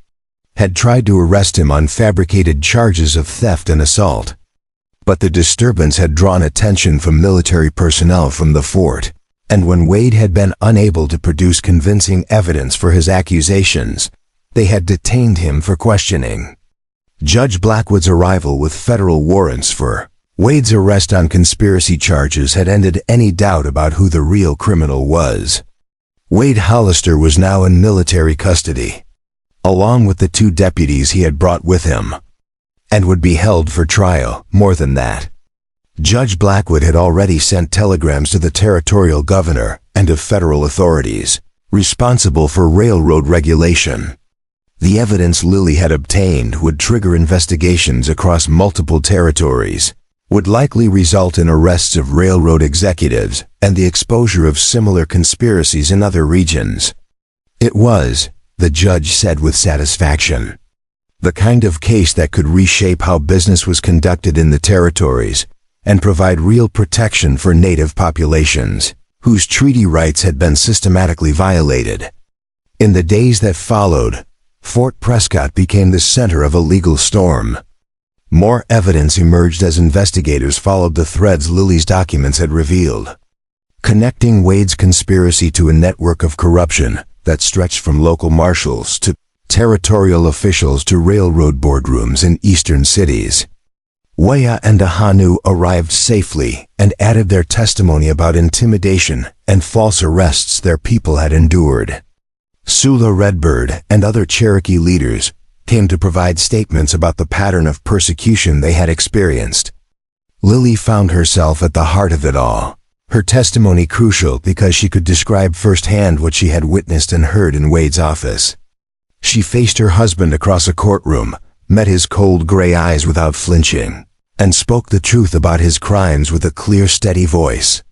had tried to arrest him on fabricated charges of theft and assault. But the disturbance had drawn attention from military personnel from the fort, and when Wade had been unable to produce convincing evidence for his accusations, they had detained him for questioning. Judge Blackwood's arrival with federal warrants for Wade's arrest on conspiracy charges had ended any doubt about who the real criminal was. Wade Hollister was now in military custody, along with the 2 deputies he had brought with him, and would be held for trial. More than that, Judge Blackwood had already sent telegrams to the territorial governor and to federal authorities responsible for railroad regulation. The evidence Lily had obtained would trigger investigations across multiple territories, would likely result in arrests of railroad executives and the exposure of similar conspiracies in other regions. It was, the judge said with satisfaction, the kind of case that could reshape how business was conducted in the territories and provide real protection for native populations whose treaty rights had been systematically violated. In the days that followed, Fort Prescott became the center of a legal storm. More evidence emerged as investigators followed the threads Lily's documents had revealed, connecting Wade's conspiracy to a network of corruption that stretched from local marshals to territorial officials to railroad boardrooms in eastern cities. Waya and Ahanu arrived safely and added their testimony about intimidation and false arrests their people had endured. Sula Redbird and other Cherokee leaders came to provide statements about the pattern of persecution they had experienced. Lily found herself at the heart of it all, her testimony crucial because she could describe firsthand what she had witnessed and heard in Wade's office. She faced her husband across a courtroom, met his cold gray eyes without flinching, and spoke the truth about his crimes with a clear, steady voice.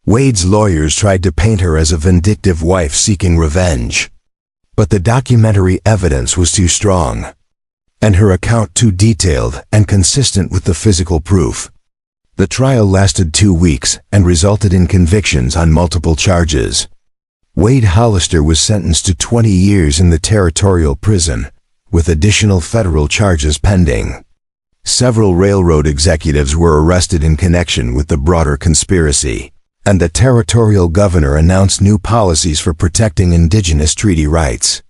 Wade's lawyers tried to paint her as a vindictive wife seeking revenge, but the documentary evidence was too strong, and her account too detailed and consistent with the physical proof. The trial lasted 2 weeks and resulted in convictions on multiple charges. Wade Hollister was sentenced to 20 years in the territorial prison, with additional federal charges pending. Several railroad executives were arrested in connection with the broader conspiracy, and the territorial governor announced new policies for protecting indigenous treaty rights.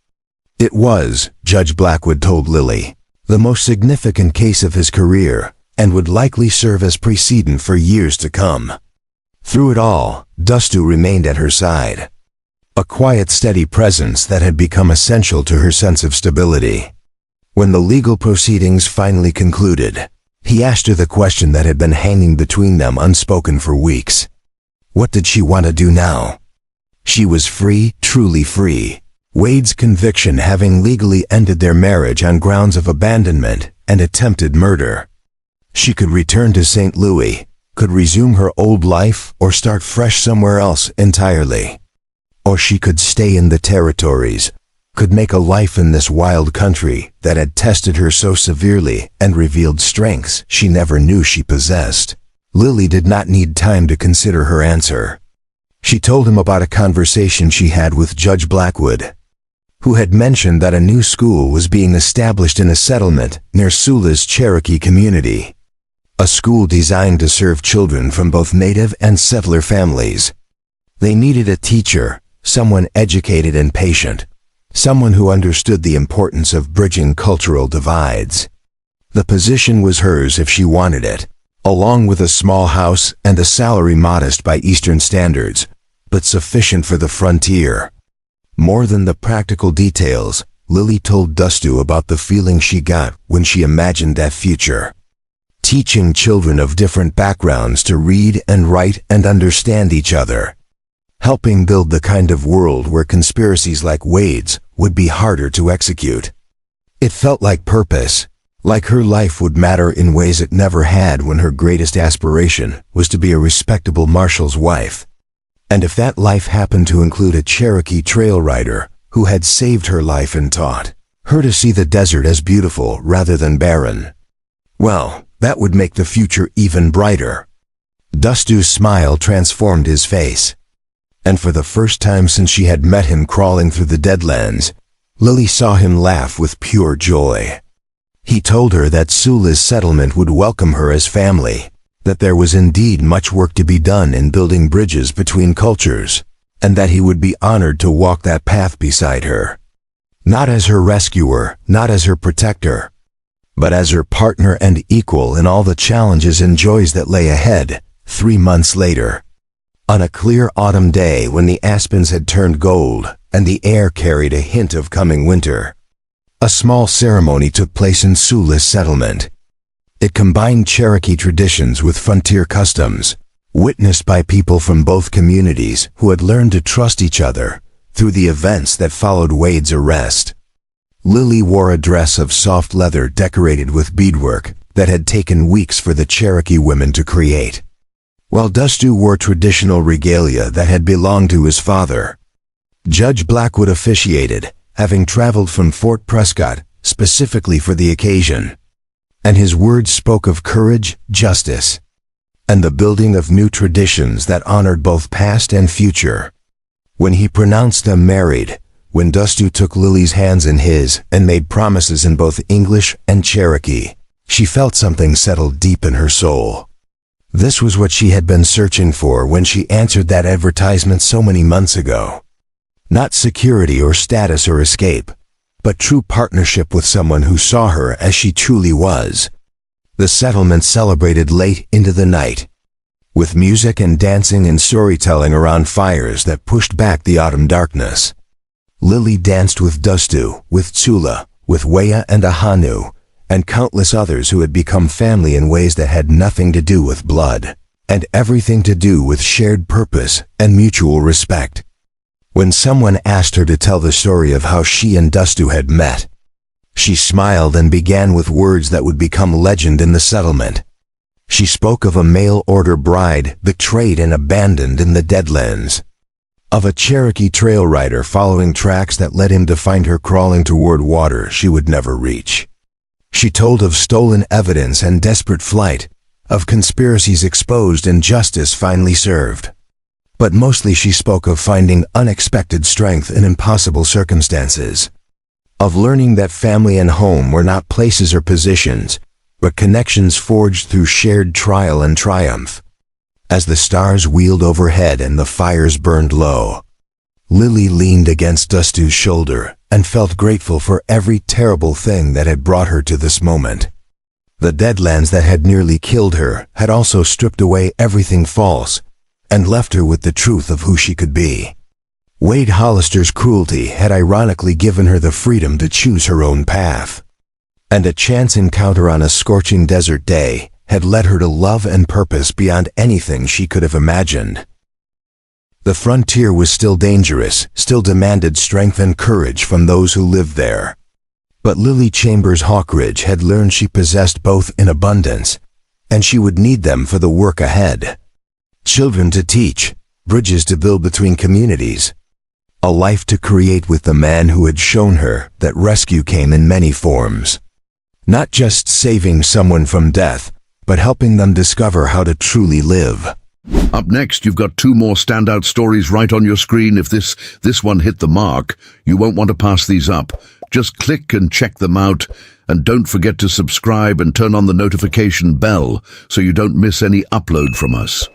It was, Judge Blackwood told Lily, the most significant case of his career, and would likely serve as precedent for years to come. Through it all, Dustu remained at her side, a quiet, steady presence that had become essential to her sense of stability. When the legal proceedings finally concluded, he asked her the question that had been hanging between them unspoken for weeks. What did she want to do now? She was free, truly free, Wade's conviction having legally ended their marriage on grounds of abandonment and attempted murder. She could return to St. Louis, could resume her old life or start fresh somewhere else entirely. Or she could stay in the territories, could make a life in this wild country that had tested her so severely and revealed strengths she never knew she possessed. Lily did not need time to consider her answer. She told him about a conversation she had with Judge Blackwood, who had mentioned that a new school was being established in a settlement near Sula's Cherokee community. A school designed to serve children from both native and settler families. They needed a teacher, someone educated and patient, someone who understood the importance of bridging cultural divides. The position was hers if she wanted it, along with a small house and a salary modest by Eastern standards, but sufficient for the frontier. More than the practical details, Lily told Dustu about the feeling she got when she imagined that future. Teaching children of different backgrounds to read and write and understand each other. Helping build the kind of world where conspiracies like Wade's would be harder to execute. It felt like purpose, like her life would matter in ways it never had when her greatest aspiration was to be a respectable marshal's wife. And if that life happened to include a Cherokee trail rider who had saved her life and taught her to see the desert as beautiful rather than barren, well, that would make the future even brighter. Dustu's smile transformed his face. And for the first time since she had met him crawling through the Deadlands, Lily saw him laugh with pure joy. He told her that Sula's settlement would welcome her as family, that there was indeed much work to be done in building bridges between cultures, and that he would be honored to walk that path beside her. Not as her rescuer, not as her protector, but as her partner and equal in all the challenges and joys that lay ahead. 3 months later, on a clear autumn day when the aspens had turned gold and the air carried a hint of coming winter, a small ceremony took place in Sula's settlement. It combined Cherokee traditions with frontier customs, witnessed by people from both communities who had learned to trust each other through the events that followed Wade's arrest. Lily wore a dress of soft leather decorated with beadwork that had taken weeks for the Cherokee women to create, while Dustu wore traditional regalia that had belonged to his father. Judge Blackwood officiated, having traveled from Fort Prescott specifically for the occasion, and his words spoke of courage, justice, and the building of new traditions that honored both past and future. When he pronounced them married, when Dustu took Lily's hands in his and made promises in both English and Cherokee, she felt something settle deep in her soul. This was what she had been searching for when she answered that advertisement so many months ago. Not security or status or escape, but true partnership with someone who saw her as she truly was. The settlement celebrated late into the night, with music and dancing and storytelling around fires that pushed back the autumn darkness. Lily danced with Dustu, with Tsula, with Weya and Ahanu, and countless others who had become family in ways that had nothing to do with blood, and everything to do with shared purpose and mutual respect. When someone asked her to tell the story of how she and Dustu had met, she smiled and began with words that would become legend in the settlement. She spoke of a mail-order bride betrayed and abandoned in the Deadlands, of a Cherokee trail rider following tracks that led him to find her crawling toward water she would never reach. She told of stolen evidence and desperate flight, of conspiracies exposed and justice finally served. But mostly she spoke of finding unexpected strength in impossible circumstances, of learning that family and home were not places or positions, but connections forged through shared trial and triumph. As the stars wheeled overhead and the fires burned low, Lily leaned against Dustu's shoulder and felt grateful for every terrible thing that had brought her to this moment. The Deadlands that had nearly killed her had also stripped away everything false and left her with the truth of who she could be. Wade Hollister's cruelty had ironically given her the freedom to choose her own path, and a chance encounter on a scorching desert day had led her to love and purpose beyond anything she could have imagined. The frontier was still dangerous, still demanded strength and courage from those who lived there. But Lily Chambers Hawkridge had learned she possessed both in abundance, and she would need them for the work ahead. Children to teach, bridges to build between communities, a life to create with the man who had shown her that rescue came in many forms. Not just saving someone from death, but helping them discover how to truly live.
Up next, you've got 2 more standout stories right on your screen. If this one hit the mark, you won't want to pass these up. Just click and check them out, and don't forget to subscribe and turn on the notification bell so you don't miss any upload from us.